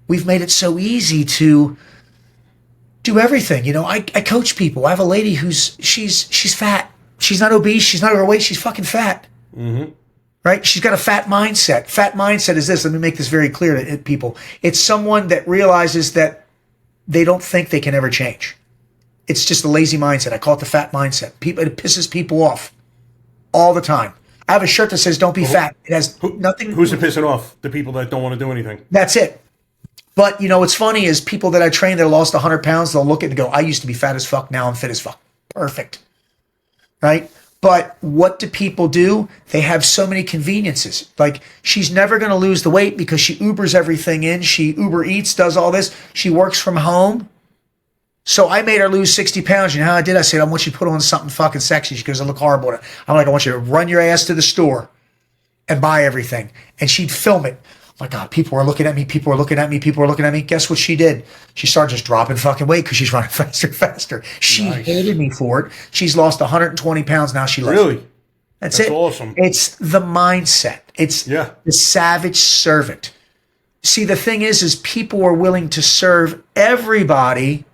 we've made it so easy to do everything. You know, I coach people. I have a lady she's fat. She's not obese. She's not overweight. She's fucking fat. Mm-hmm. Right? She's got a fat mindset. Fat mindset is this. Let me make this very clear to people. It's someone that realizes that they don't think they can ever change. It's just a lazy mindset. I call it the fat mindset. It pisses people off all the time. I have a shirt that says, don't be fat. It has nothing. Who's it pissing off? The people that don't want to do anything. That's it. But, you know, what's funny is people that I train that lost 100 pounds, they'll look at it and go, I used to be fat as fuck. Now I'm fit as fuck. Perfect. Right? But what do people do? They have so many conveniences. Like, she's never going to lose the weight because she Ubers everything in. She Uber Eats, does all this. She works from home. So I made her lose 60 pounds. You know how I did? I said, I want you to put on something fucking sexy. She goes, I look horrible in it. I'm like, I want you to run your ass to the store and buy everything. And she'd film it. my God, people are looking at me. People are looking at me. People are looking at me. Guess what she did? She started just dropping fucking weight because she's running faster and faster. She hated me for it. She's lost 120 pounds. Now she loves Really? me. That's That's it. awesome. It's the mindset. It's the savage servant. See, the thing is people are willing to serve everybody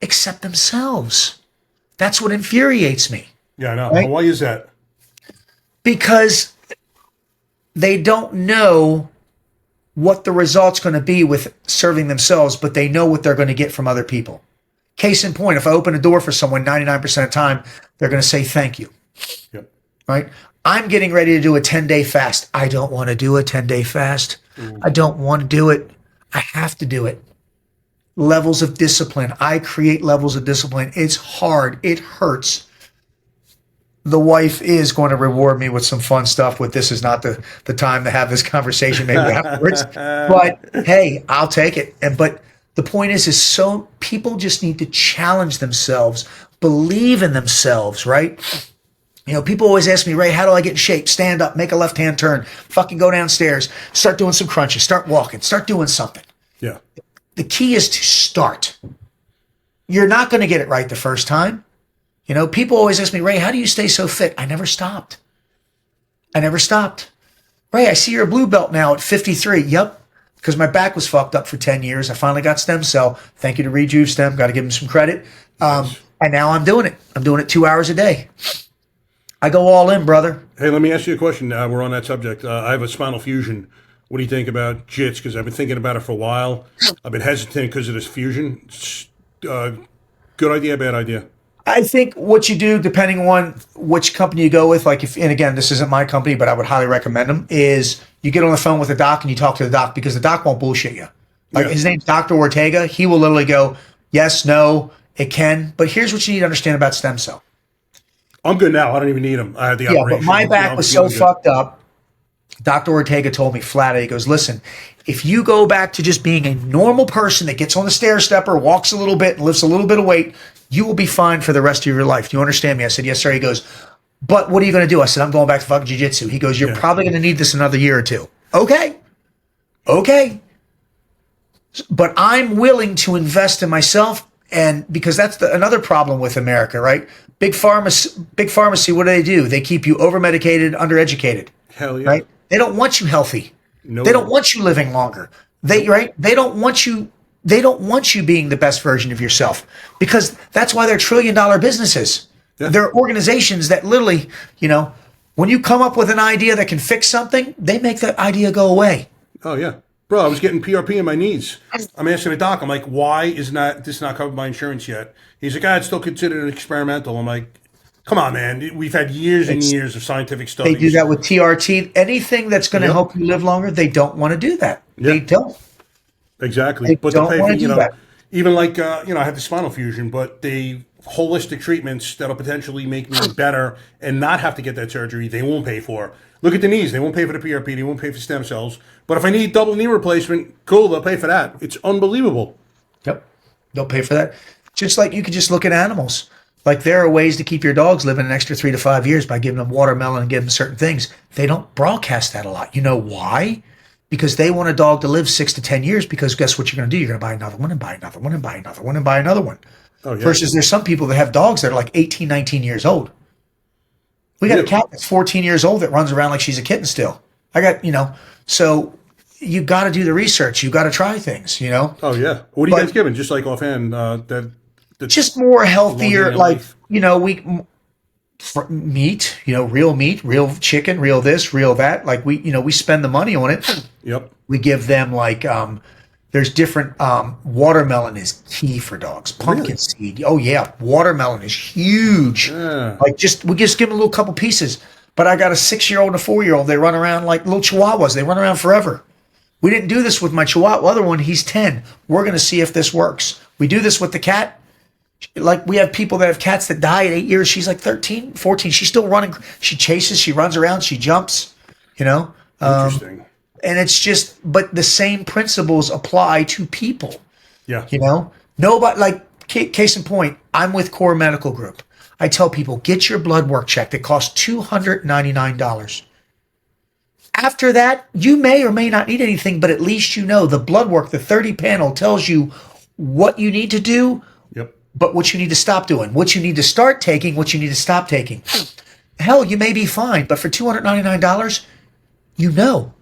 except themselves. That's what infuriates me. Yeah, I know. Right? Why is that? Because they don't know what the result's going to be with serving themselves, but they know what they're going to get from other people. Case in point, if I open a door for someone 99% of the time, they're going to say thank you. Yep. Right? I'm getting ready to do a 10-day fast. I don't want to do a 10-day fast. I don't want to do it. I have to do it. Levels of discipline. I create levels of discipline. It's hard. It hurts. The wife is going to reward me with some fun stuff. With this is not the time to have this conversation maybe afterwards. But hey, I'll take it. But the point is so people just need to challenge themselves, believe in themselves, right? You know, people always ask me, Ray, how do I get in shape? Stand up, make a left-hand turn, fucking go downstairs, start doing some crunches, start walking, start doing something. Yeah. The key is to start. You're not going to get it right the first time. You know, people always ask me, Ray, how do you stay so fit? I never stopped. Ray, I see you're a blue belt now at 53. Yep. Because my back was fucked up for 10 years. I finally got stem cell. Thank you to Rejuve Stem. Got to give them some credit. And now I'm doing it. I'm doing it 2 hours a day. I go all in, brother. Hey, let me ask you a question. We're on that subject. I have a spinal fusion. What do you think about JITS? Because I've been thinking about it for a while. I've been hesitant because of this fusion. Good idea, bad idea? I think what you do, depending on which company you go with, like if, and again, this isn't my company, but I would highly recommend them, is you get on the phone with the doc and you talk to the doc because the doc won't bullshit you. Like his name's Dr. Ortega. He will literally go, yes, no, it can. But here's what you need to understand about stem cell. I'm good now. I don't even need them. I had the operation. But my back was so fucked up. Dr. Ortega told me flat out, he goes, listen, if you go back to just being a normal person that gets on the stair stepper, walks a little bit and lifts a little bit of weight, you will be fine for the rest of your life. Do you understand me? I said, yes, sir. He goes, but what are you going to do? I said, I'm going back to fucking jiu-jitsu. He goes, you're probably going to need this another year or two. Okay. But I'm willing to invest in myself, and because that's another problem with America, right? Big pharmacy, what do? They keep you over-medicated, undereducated. Hell yeah. Right? They don't want you healthy. No. They don't want you living longer. They don't want you being the best version of yourself, because that's why they're $1 trillion businesses. Yeah. They're organizations that literally, you know, when you come up with an idea that can fix something, they make that idea go away. Oh yeah. Bro, I was getting PRP in my knees. I'm asking the doc, I'm like, why is this not covered by insurance yet? He's like, it's still considered experimental. I'm like, come on, man. We've had years and years of scientific studies. They do that with TRT. Anything that's going to help you live longer, they don't want to do that. Yep. They don't. Exactly. But to pay for, you know, even like, you know, I had the spinal fusion, but the holistic treatments that'll potentially make me better and not have to get that surgery, they won't pay for. Look at the knees. They won't pay for the PRP. They won't pay for stem cells. But if I need double knee replacement, cool, they'll pay for that. It's unbelievable. Yep. They'll pay for that. Just like you could just look at animals. Like there are ways to keep your dogs living an extra 3 to 5 years by giving them watermelon and giving them certain things. They don't broadcast that a lot. You know why? Because they want a dog to live 6 to 10 years, because guess what you're going to do? You're going to buy another one and buy another one and buy another one and buy another one. Oh, yeah. Versus there's some people that have dogs that are like 18, 19 years old. We got a cat that's 14 years old that runs around like she's a kitten still. I got, you know, so you got to do the research. You got to try things, you know? Oh, yeah. What are you guys giving? Just like offhand, just more healthier, like, you know, meat, you know, real chicken, real this, real that. Like we spend the money on it. Yep. We give them like, there's different, watermelon is key for dogs. Pumpkin seed. Oh yeah. Watermelon is huge. Yeah. Like we just give them a little couple pieces. But I got a 6-year-old and a 4-year-old. They run around like little chihuahuas. They run around forever. We didn't do this with my chihuahua. Other one, he's 10. We're going to see if this works. We do this with the cat. Like we have people that have cats that die at 8 years. She's like 13, 14. She's still running. She chases, she runs around, she jumps, you know? Interesting. And it's just, but the same principles apply to people. Yeah. You know? Nobody, like, case in point, I'm with Core Medical Group. I tell people, get your blood work checked. It costs $299. After that, you may or may not need anything, but at least you know the blood work, the 30 panel tells you what you need to do, Yep. but what you need to stop doing, what you need to start taking, what you need to stop taking. Hell, you may be fine, but for $299, you know.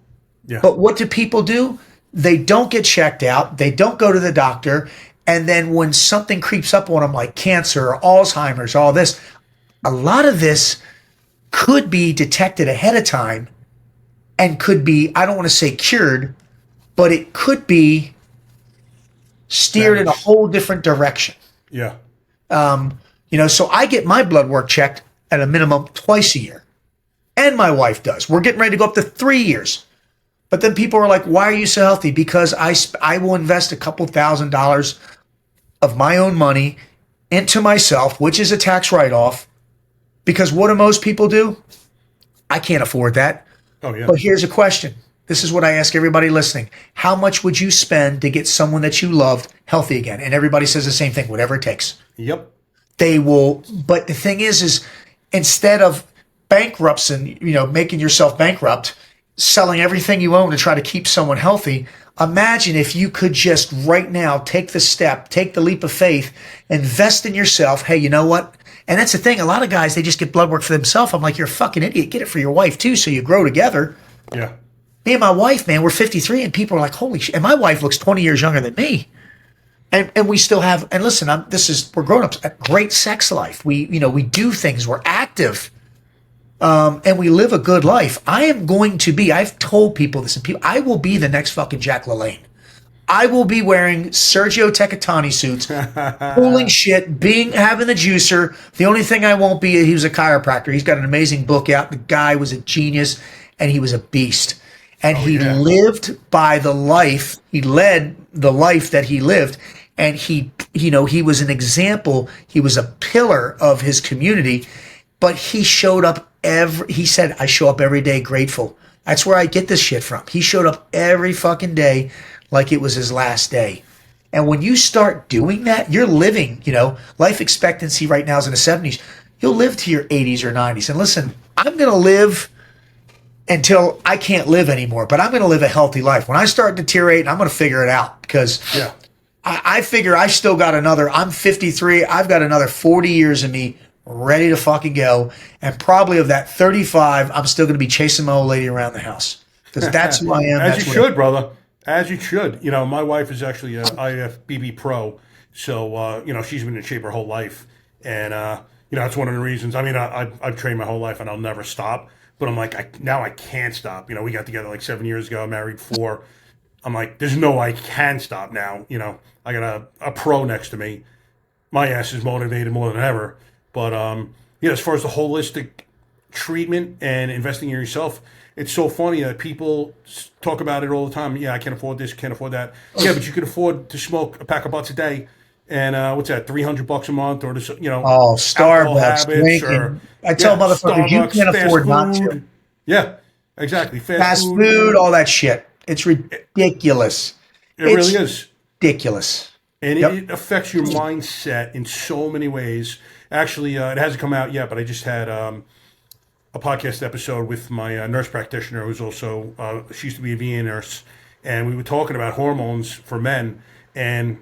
Yeah. But what do people do? They don't get checked out. They don't go to the doctor. And then when something creeps up on them, like cancer or Alzheimer's, all this, a lot of this could be detected ahead of time and could be, I don't want to say cured, but it could be steered in a whole different direction. Yeah. So I get my blood work checked at a minimum twice a year. And my wife does. We're getting ready to go up to 3 years. But then people are like, why are you so healthy? Because I will invest a couple $1,000s of my own money into myself, which is a tax write-off. Because what do most people do? I can't afford that. Oh, yeah. But here's a question. This is what I ask everybody listening. How much would you spend to get someone that you loved healthy again? And everybody says the same thing, whatever it takes. Yep. They will. But the thing is instead of bankrupts and, making yourself bankrupt, selling everything you own to try to keep someone healthy, imagine if you could just right now take the step, take the leap of faith, invest in yourself. Hey, you know what? And that's the thing. A lot of guys, they just get blood work for themselves. I'm like, you're a fucking idiot. Get it for your wife too, so you grow together. Yeah. Me and my wife, man, we're 53, and people are like, holy shit. And my wife looks 20 years younger than me. And we still have, and listen, we're grown ups, a great sex life. We do things, we're active. And we live a good life. I've told people this, and I will be the next fucking Jack LaLanne. I will be wearing Sergio Tacitani suits, pulling shit, having the juicer. The only thing I won't be, he was a chiropractor. He's got an amazing book out. The guy was a genius, and he was a beast. And he lived by the life. He led the life that he lived. And he was an example. He was a pillar of his community. But he showed up he said, I show up every day grateful. That's where I get this shit from. He showed up every fucking day like it was his last day. And when you start doing that, you're living, life expectancy right now is in the 70s. You'll live to your 80s or 90s. And listen, I'm going to live until I can't live anymore, but I'm going to live a healthy life. When I start deteriorating, I'm going to figure it out because I figure I still got I'm 53. I've got another 40 years in me ready to fucking go. And probably of that 35, I'm still going to be chasing my old lady around the house because that's who I am. As you should, brother. As you should. My wife is actually an IFBB pro. So, she's been in shape her whole life. And, that's one of the reasons. I mean, I've trained my whole life and I'll never stop. But I'm like, now I can't stop. We got together like 7 years ago, married 4. I'm like, there's no way I can stop now. I got a pro next to me. My ass is motivated more than ever. But, as far as the holistic treatment and investing in yourself, it's so funny that people talk about it all the time. Yeah, I can't afford this, can't afford that. Yeah, but you can afford to smoke a pack of butts a day. And what's that, $300 a month or this, Starbucks, drinking. I tell motherfuckers, you can't afford not to. Yeah, exactly. Fast food, all that shit. It's ridiculous. It really is. Ridiculous. And it affects your mindset in so many ways. Actually, it hasn't come out yet, but I just had a podcast episode with my nurse practitioner who's also, she used to be a VA nurse, and we were talking about hormones for men and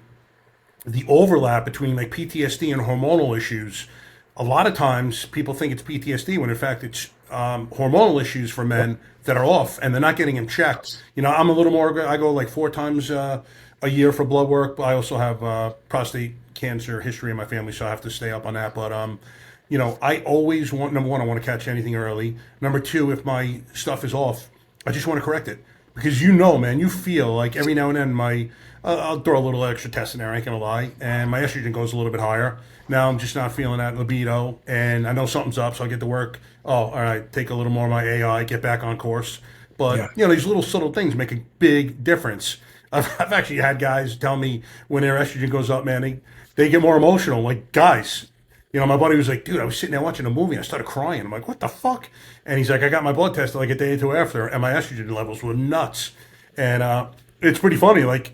the overlap between like PTSD and hormonal issues. A lot of times people think it's PTSD when in fact it's hormonal issues for men that are off and they're not getting them checked. I'm a little more, I go like 4 times a year for blood work, but I also have prostate cancer history in my family, so I have to stay up on that. But I always want, number one, I want to catch anything early. Number 2, if my stuff is off, I just want to correct it. Because man, you feel like every now and then I'll throw a little extra test in there, I ain't gonna lie, and my estrogen goes a little bit higher. Now I'm just not feeling that libido, and I know something's up, so I get to work. Oh, all right, take a little more of my AI, get back on course. But, these little subtle things make a big difference. I've actually had guys tell me when their estrogen goes up, man, they get more emotional. Like, guys, my buddy was like, dude, I was sitting there watching a movie and I started crying. I'm like, what the fuck? And he's like, I got my blood tested like a day or 2 after, and my estrogen levels were nuts. And it's pretty funny. Like,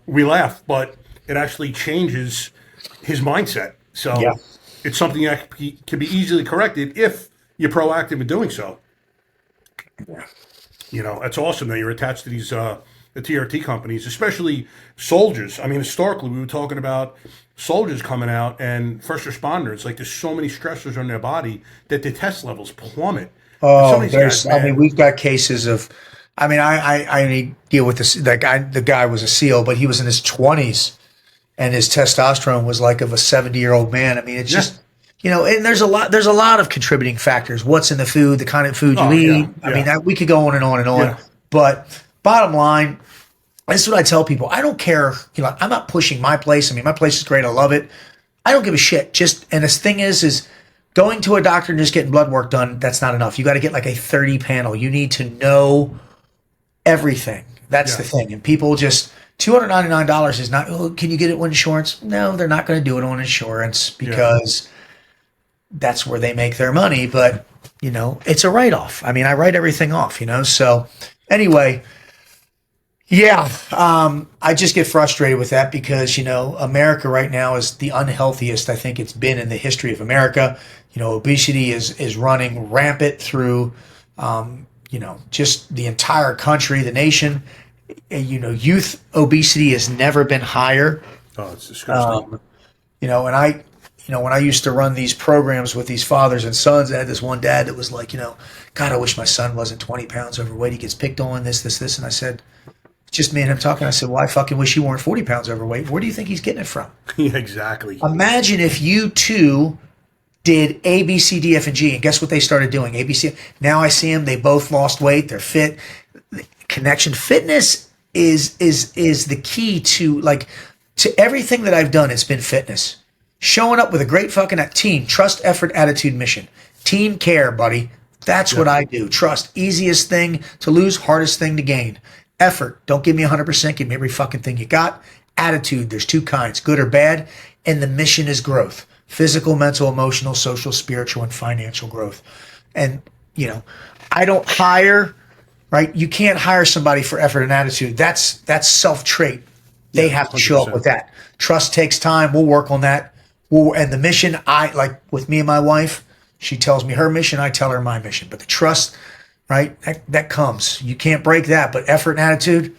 we laugh, but it actually changes his mindset. So it's something that can be easily corrected if you're proactive in doing so. You know, it's awesome that you're attached to these the TRT companies, especially soldiers. I mean, historically, we were talking about soldiers coming out and first responders. Like, there's so many stressors on their body that their test levels plummet. And some Oh, of these guys, I mean, man, we've got cases of, I mean, I deal with this. That guy, the guy was a SEAL, but he was in his 20s, and his testosterone was like of a 70-year-old man. I mean, it's just, you know, and there's a lot of contributing factors. What's in the food, the kind of food you eat. I mean, we could go on and on and on. Yeah. But bottom line, this is what I tell people. I don't care. You know, I'm not pushing my place. I mean, my place is great. I love it. I don't give a shit. Just, and the thing is going to a doctor and just getting blood work done, that's not enough. You got to get like a 30 panel. You need to know everything. That's the thing. And people just, $299 is not, oh, can you get it with insurance? No, they're not going to do it on insurance because that's where they make their money. But, you know, it's a write-off. I mean, I write everything off, you know? So anyway, I just get frustrated with that because, you know, America right now is the unhealthiest I think it's been in the history of America. You know, obesity is running rampant through, you know, just the entire country, the nation. You know, youth obesity has never been higher. oh, it's disgusting. You know, and when I used to run these programs with these fathers and sons, I had this one dad that was like, you know, God, I wish my son wasn't 20 pounds overweight. He gets picked on, this. And I said, just me and him talking. I said, well, I fucking wish you weren't 40 pounds overweight. Where do you think he's getting it from? Yeah, exactly. Imagine if you two did A, B, C, D, F, and G. And guess what they started doing? A, B, C. Now I see them. They both lost weight. They're fit. Connection. Fitness is the key to everything that I've done. It's been fitness. Showing up with a great fucking team. Trust, effort, attitude, mission. Team care, buddy. That's what I do. Trust. Easiest thing to lose. Hardest thing to gain. Effort. Don't give me 100%. Give me every fucking thing you got. Attitude. There's two kinds, good or bad. And the mission is growth. Physical, mental, emotional, social, spiritual, and financial growth. And, you know, I don't hire, right? You can't hire somebody for effort and attitude. That's self-trait. They have to show up with that. Trust takes time. We'll work on that. And the mission, like with me and my wife, she tells me her mission, I tell her my mission. But the trust, right, that comes. You can't break that. But effort and attitude,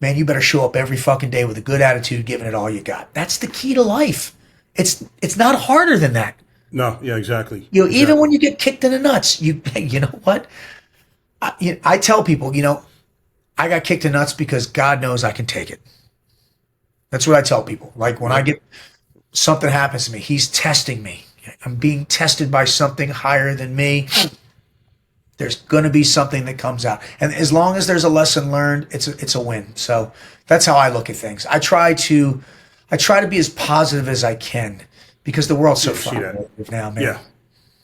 man, you better show up every fucking day with a good attitude, giving it all you got. That's the key to life. It's not harder than that. No, yeah, exactly. You know, even when you get kicked in the nuts, you know what? I tell people, you know, I got kicked in the nuts because God knows I can take it. That's what I tell people. Like when I get something happens to me, He's testing me. I'm being tested by something higher than me. There's going to be something that comes out. And as long as there's a lesson learned, it's a win. So that's how I look at things. I try to be as positive as I can because the world's so fucking negative now, man.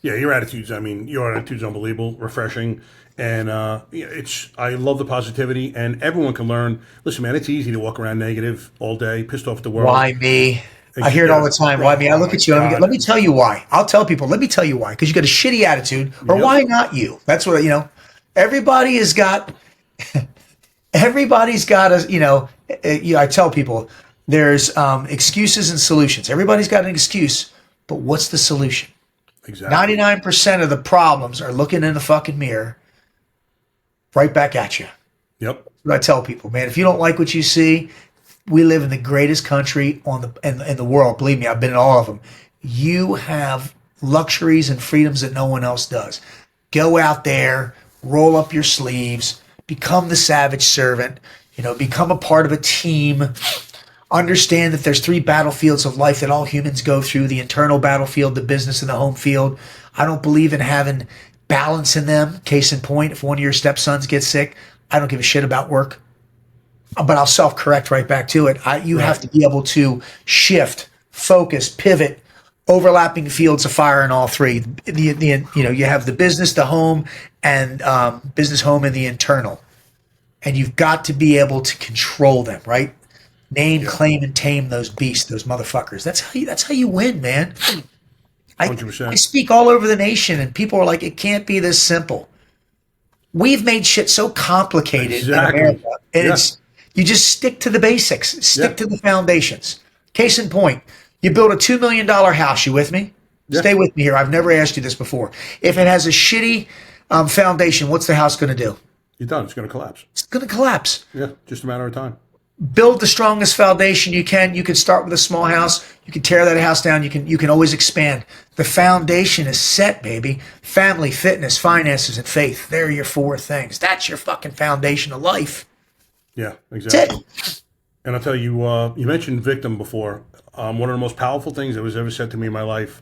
Yeah, your attitude's unbelievable, refreshing. And I love the positivity, and everyone can learn. Listen, man, it's easy to walk around negative all day, pissed off at the world. Why me? I hear it all the time. Why me? I look at you. Let me tell you why. I'll tell people. Let me tell you why. Because you got a shitty attitude, or why not you? That's what, you know. Everybody has got. Everybody's got a. You know. I tell people there's excuses and solutions. Everybody's got an excuse, but what's the solution? Exactly. 99% of the problems are looking in the fucking mirror, right back at you. Yep. That's what I tell people, man. If you don't like what you see. We live in the greatest country in the world. Believe me, I've been in all of them. You have luxuries and freedoms that no one else does. Go out there, roll up your sleeves, become the savage servant, you know, become a part of a team. Understand that there's 3 battlefields of life that all humans go through, the internal battlefield, the business, and the home field. I don't believe in having balance in them. Case in point, if one of your stepsons gets sick, I don't give a shit about work. But I'll self-correct right back to it. You have to be able to shift, focus, pivot, overlapping fields of fire in all 3. You have the business, the home, and business, home, and the internal. And you've got to be able to control them, right? Name, claim, and tame those beasts, those motherfuckers. That's how you win, man. 100%. I speak all over the nation, and people are like, it can't be this simple. We've made shit so complicated in America, and you just stick to the basics, stick to the foundations. Case in point, you build a $2 million house. You with me? Yeah. Stay with me here. I've never asked you this before. If it has a shitty foundation, what's the house going to do? You're done. It's going to collapse. It's going to collapse. Yeah, just a matter of time. Build the strongest foundation you can. You can start with a small house. You can tear that house down. You can always expand. The foundation is set, baby. Family, fitness, finances, and faith. They're your 4 things. That's your fucking foundation of life. Yeah, exactly. That's it. And I'll tell you, you mentioned victim before. One of the most powerful things that was ever said to me in my life,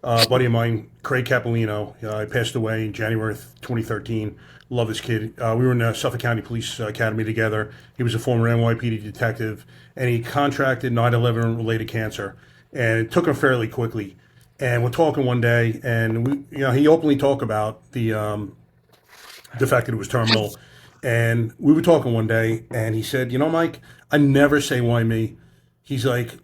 a buddy of mine, Craig Capolino, he passed away in January 2013. Love this kid. We were in the Suffolk County Police Academy together. He was a former NYPD detective, and he contracted 9/11 related cancer, and it took him fairly quickly. And we're talking one day, and he openly talked about the fact that it was terminal. And we were talking one day, and he said, Mike, I never say why me. He's like,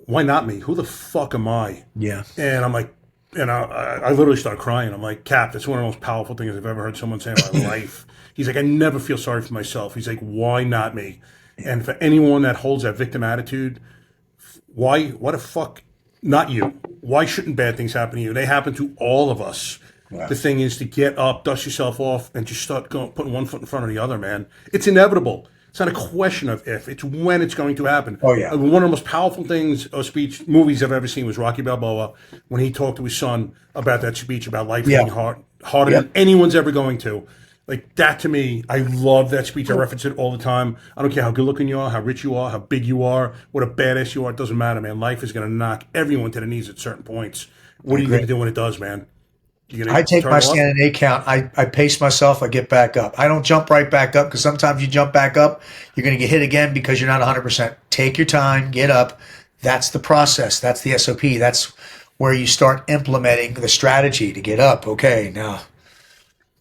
why not me? Who the fuck am I? Yeah. And I'm like, and I literally started crying. I'm like, Cap, that's one of the most powerful things I've ever heard someone say in my life. He's like, I never feel sorry for myself. He's like, why not me? And for anyone that holds that victim attitude, why the fuck not you? Why shouldn't bad things happen to you? They happen to all of us. Wow. The thing is to get up, dust yourself off, and just start putting one foot in front of the other, man. It's inevitable. It's not a question of if, it's when it's going to happen. Oh, yeah. One of the most powerful things or movies I've ever seen was Rocky Balboa, when he talked to his son about that speech about life being harder than anyone's ever going to. Like, that to me, I love that speech. I reference it all the time. I don't care how good looking you are, how rich you are, how big you are, what a badass you are. It doesn't matter, man. Life is going to knock everyone to the knees at certain points. What are you going to do when it does, man? I take my standing 8 count. I pace myself. I get back up. I don't jump right back up, because sometimes you jump back up, you're going to get hit again because you're not 100%. Take your time. Get up. That's the process. That's the SOP. That's where you start implementing the strategy to get up. Okay, now,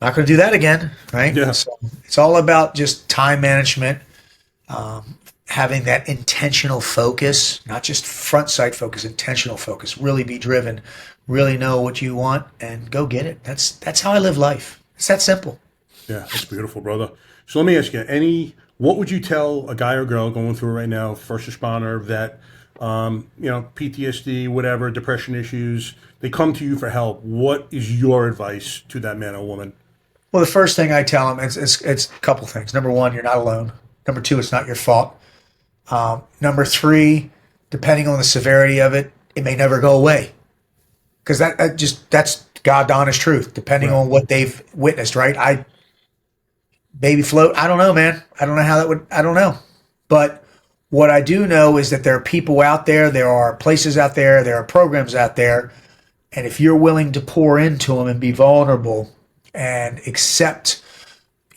not going to do that again, right? Yeah. So it's all about just time management, having that intentional focus, not just front sight focus, intentional focus. Really be driven. Really know what you want and go get it. That's how I live life. It's that simple. Yeah, that's beautiful, brother. So let me ask you, what would you tell a guy or girl going through it right now, first responder, that, PTSD, whatever, depression issues, they come to you for help. What is your advice to that man or woman? Well, the first thing I tell them is it's a couple things. Number 1, you're not alone. Number 2, it's not your fault. Number 3, depending on the severity of it, it may never go away. Because that's God honest truth, depending on what they've witnessed, right? Baby float, I don't know, man. I don't know how that would, I don't know. But what I do know is that there are people out there are places out there are programs out there, and if you're willing to pour into them and be vulnerable and accept,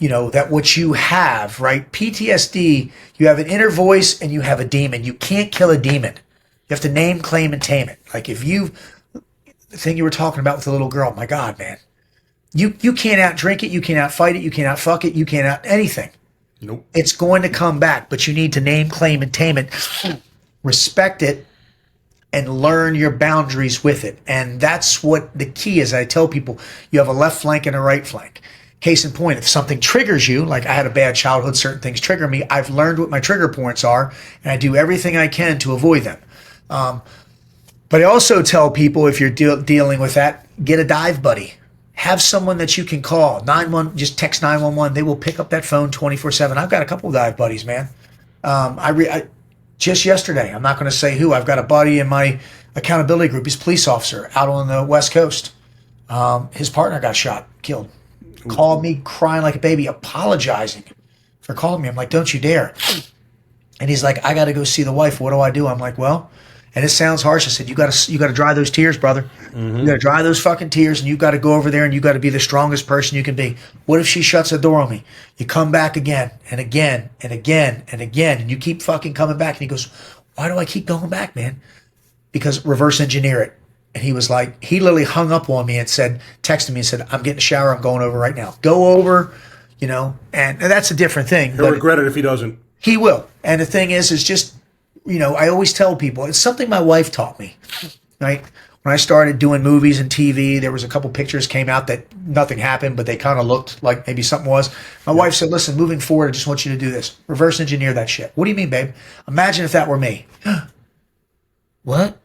that what you have, right? PTSD, you have an inner voice and you have a demon. You can't kill a demon. You have to name, claim, and tame it. Like the thing you were talking about with the little girl, my God, man. You can't out drink it, you can't out fight it, you can't out fuck it, you can't out anything. Nope. It's going to come back, but you need to name, claim, and tame it, respect it, and learn your boundaries with it. And that's what the key is. I tell people, you have a left flank and a right flank. Case in point, if something triggers you, like I had a bad childhood, certain things trigger me, I've learned what my trigger points are, and I do everything I can to avoid them. But I also tell people, if you're dealing with that, get a dive buddy. Have someone that you can call. Just text 911. They will pick up that phone 24/7. I've got a couple of dive buddies, man. Just yesterday, I'm not going to say who, I've got a buddy in my accountability group. He's a police officer out on the West Coast. His partner got shot, killed. Called me crying like a baby, apologizing for calling me. I'm like, don't you dare. And he's like, I got to go see the wife. What do? I'm like, well, and it sounds harsh. I said, you got to dry those tears, brother. Mm-hmm. You got to dry those fucking tears, and you got to go over there, and you got to be the strongest person you can be. What if she shuts the door on me? You come back again and again and again and again, and you keep fucking coming back. And he goes, why do I keep going back, man? Because reverse engineer it. And he was like, he literally hung up on me and texted me and said, I'm getting a shower. I'm going over right now. Go over, and that's a different thing. He'll regret it if he doesn't. He will. And the thing is just, I always tell people, it's something my wife taught me, right? When I started doing movies and TV, there was a couple pictures came out that nothing happened, but they kind of looked like maybe something was. My wife said, listen, moving forward, I just want you to do this. Reverse engineer that shit. What do you mean, babe? Imagine if that were me. What?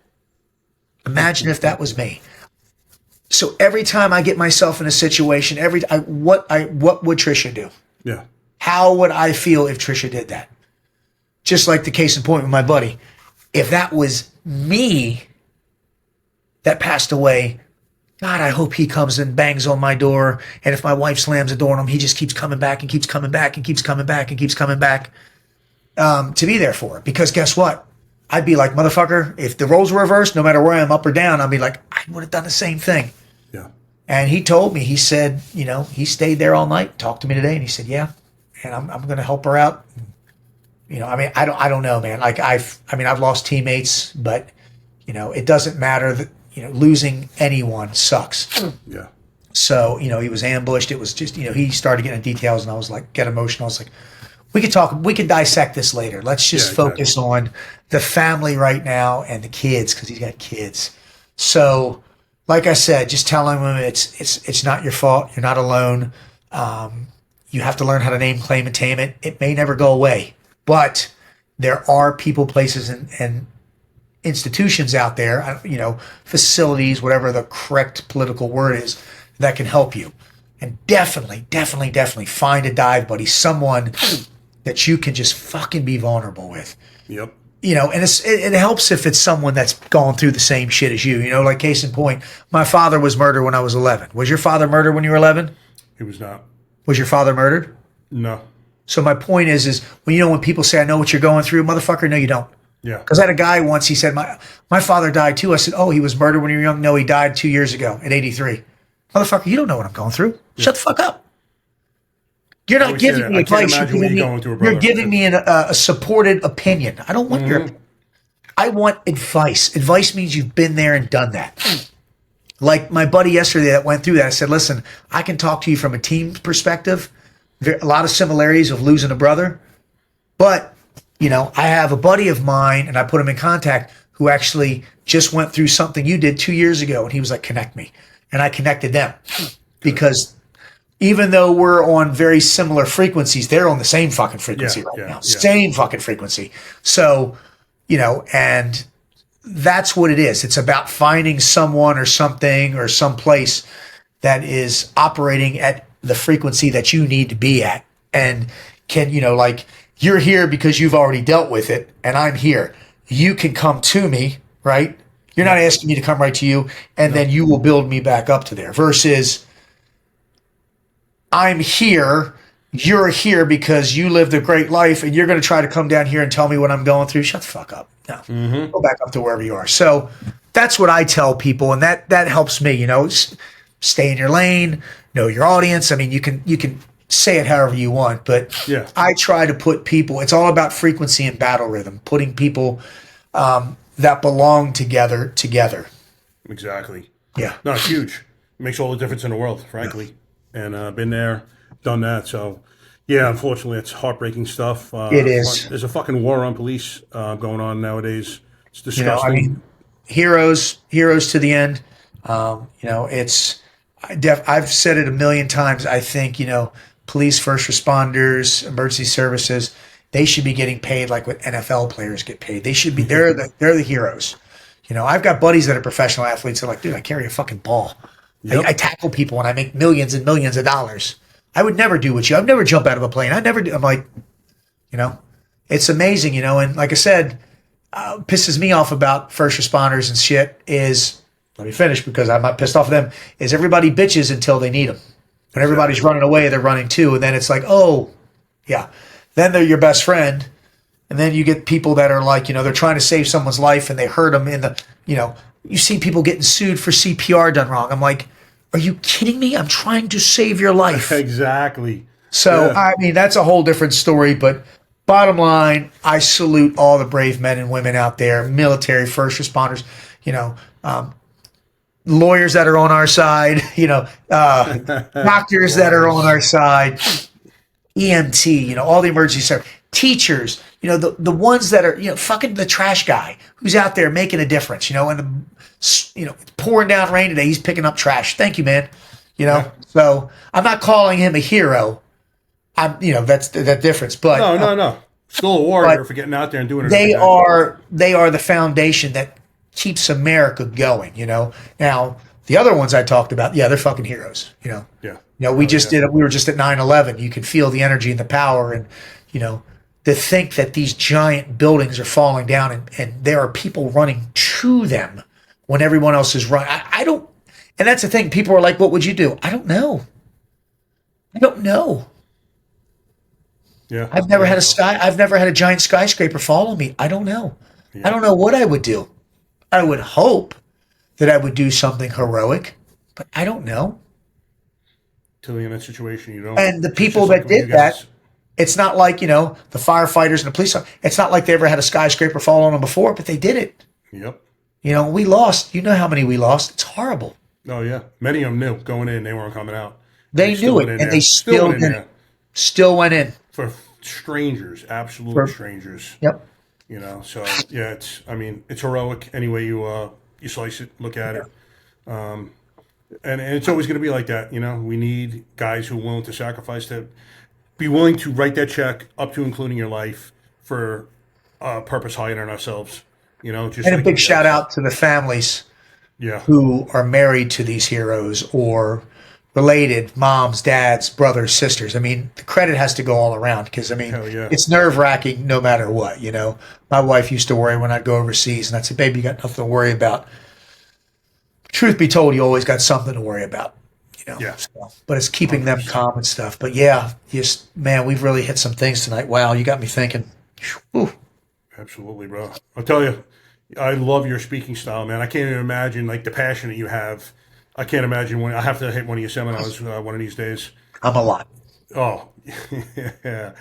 Imagine if that was me. So every time I get myself in a situation, what would Trisha do? Yeah. How would I feel if Trisha did that? Just like the case in point with my buddy. If that was me that passed away, God, I hope he comes and bangs on my door. And if my wife slams the door on him, he just keeps coming back and keeps coming back and keeps coming back and keeps coming back to be there for it. Because guess what? I'd be like, motherfucker, if the roles were reversed, no matter where I am, up or down, I'd be like, I would have done the same thing. Yeah. And he told me, he said, he stayed there all night, talked to me today, and he said, yeah, and I'm going to help her out. I don't know, man. Like I've lost teammates, but it doesn't matter that, losing anyone sucks. Yeah. So, he was ambushed. It was just, he started getting details and I was like, get emotional. I was like, we could dissect this later. Let's just focus on the family right now and the kids, because he's got kids. So, like I said, just telling him it's not your fault. You're not alone. You have to learn how to name, claim, and tame it. It may never go away, but there are people, places, and institutions out there, facilities, whatever the correct political word is, that can help you. And definitely find a dive buddy, someone that you can just fucking be vulnerable with. Yep. And it helps if it's someone that's gone through the same shit as you. Like case in point, my father was murdered when I was 11. Was your father murdered when you were 11? He was not. Was your father murdered? No. So my point is when people say, I know what you're going through, motherfucker, no, you don't. Yeah. Because I had a guy once, he said, my father died too. I said, oh, he was murdered when you were young? No, he died 2 years ago at 83. Motherfucker, you don't know what I'm going through. Yeah. Shut the fuck up. You're not giving me advice. You're giving me a supported opinion. I don't want your. I want advice. Advice means you've been there and done that. Like my buddy yesterday that went through that, I said, listen, I can talk to you from a team perspective. There a lot of similarities of losing a brother. But, I have a buddy of mine, and I put him in contact, who actually just went through something you did 2 years ago. And he was like, connect me. And I connected them. Because even though we're on very similar frequencies, they're on the same fucking frequency right now. Yeah. Same fucking frequency. So, and that's what it is. It's about finding someone or something or some place that is operating at the frequency that you need to be at. And can, you're here because you've already dealt with it, and I'm here. You can come to me, right? You're not asking me to come right to you, and then you will build me back up to there. Versus, I'm here, you're here because you lived a great life, and you're going to try to come down here and tell me what I'm going through. Shut the fuck up. No. Go back up to wherever you are. So that's what I tell people, and that helps me, stay in your lane, know your audience. I mean, you can say it however you want, but I try to put people, it's all about frequency and battle rhythm, putting people that belong together. Exactly. Yeah. No, it's huge. It makes all the difference in the world, frankly. And been there, done that. So, yeah, unfortunately, it's heartbreaking stuff. It is. There's a fucking war on police going on nowadays. It's disgusting. Heroes to the end. I've said it a million times. I think, police, first responders, emergency services, they should be getting paid like what NFL players get paid. They should be. They're the heroes. I've got buddies that are professional athletes. They're like, dude, I carry a fucking ball. Yep. I tackle people and I make millions and millions of dollars. I would never do what you. I'd never jump out of a plane. I never do. I'm like, it's amazing, and like I said, pisses me off about first responders and shit is, let me finish because I'm not pissed off at them, is everybody bitches until they need them. When everybody's running away, they're running too. And then it's like, oh, yeah. Then they're your best friend. And then you get people that are like, they're trying to save someone's life and they hurt them in the, you see people getting sued for CPR done wrong. I'm like, are you kidding me? I'm trying to save your life. Exactly. So, that's a whole different story. But bottom line, I salute all the brave men and women out there, military, first responders, lawyers that are on our side, doctors that are on our side, EMT, all the emergency service, teachers, the ones that are, fucking the trash guy who's out there making a difference, and it's pouring down rain today, he's picking up trash. Thank you, man. So I'm not calling him a hero. That's that difference. But no. Still a warrior for getting out there and doing it. They are the foundation that keeps America going, Now, The other ones I talked about, yeah, they're fucking heroes. You know, we were just at 9/11. You could feel the energy and the power, and you know, to think that these giant buildings are falling down and there are people running to them when everyone else is running. I don't, and that's the thing. People are like, "What would you do?" I don't know. I don't know. Yeah. I've never had a giant skyscraper follow me. I don't know. Yeah. I don't know what I would do. I would hope that I would do something heroic, but I don't know. Till you're in that situation, you don't. And the people that did that, it's not like, you know, the firefighters and the police. It's not like they ever had a skyscraper fall on them before, but they did it. Yep. You know, we lost. You know how many we lost. It's horrible. Oh, yeah. Many of them knew going in. They weren't coming out. They knew it, and they still went in. Still went in. For strangers, absolute strangers. Yep. You know, so, yeah, it's heroic any way you slice it, look at it. And it's always going to be like that, you know. We need guys who are willing to sacrifice, to be willing to write that check up to including your life for a purpose higher than ourselves, you know. Just And like a big shout out to the families who are married to these heroes or related, moms, dads, brothers, sisters. I mean, the credit has to go all around because, I mean, it's nerve-wracking no matter what, you know. My wife used to worry when I'd go overseas, and I'd say, baby, you got nothing to worry about. Truth be told, you always got something to worry about, you know. Yeah. So, but it's keeping 100%. Them calm and stuff. But, yeah, man, we've really hit some things tonight. Wow, you got me thinking. Whew. Absolutely, bro. I'll tell you, I love your speaking style, man. I can't even imagine, like, the passion that you have. I can't imagine when I have to hit one of your seminars one of these days. I'm a lot. Oh, yeah.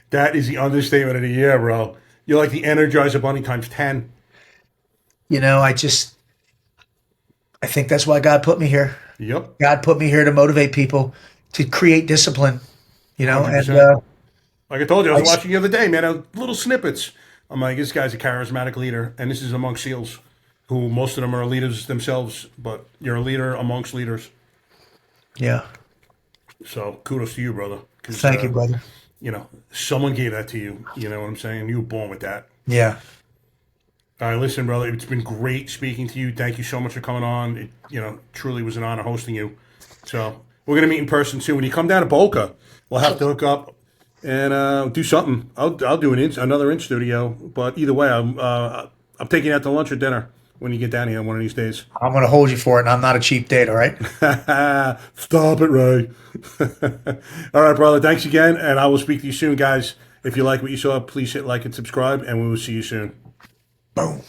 That is the understatement of the year, bro. You're like the Energizer Bunny times 10. You know, I think that's why God put me here. Yep. God put me here to motivate people, to create discipline, you know. 100%. And like I told you, I was watching the other day, man, little snippets. I'm like, this guy's a charismatic leader, and this is among SEALs, who most of them are leaders themselves, but you're a leader amongst leaders. Yeah. So kudos to you, brother. Thank you, brother. You know, someone gave that to you. You know what I'm saying? You were born with that. Yeah. All right, listen, brother. It's been great speaking to you. Thank you so much for coming on. It, you know, truly was an honor hosting you. So we're gonna meet in person soon. When you come down to Boca, we'll have to hook up and do something. I'll do another in studio. But either way, I'm taking you out to lunch or dinner when you get down here one of these days. I'm going to hold you for it, and I'm not a cheap date, all right? Stop it, Ray. All right, brother. Thanks again, and I will speak to you soon, guys. If you like what you saw, please hit like and subscribe, and we will see you soon. Boom.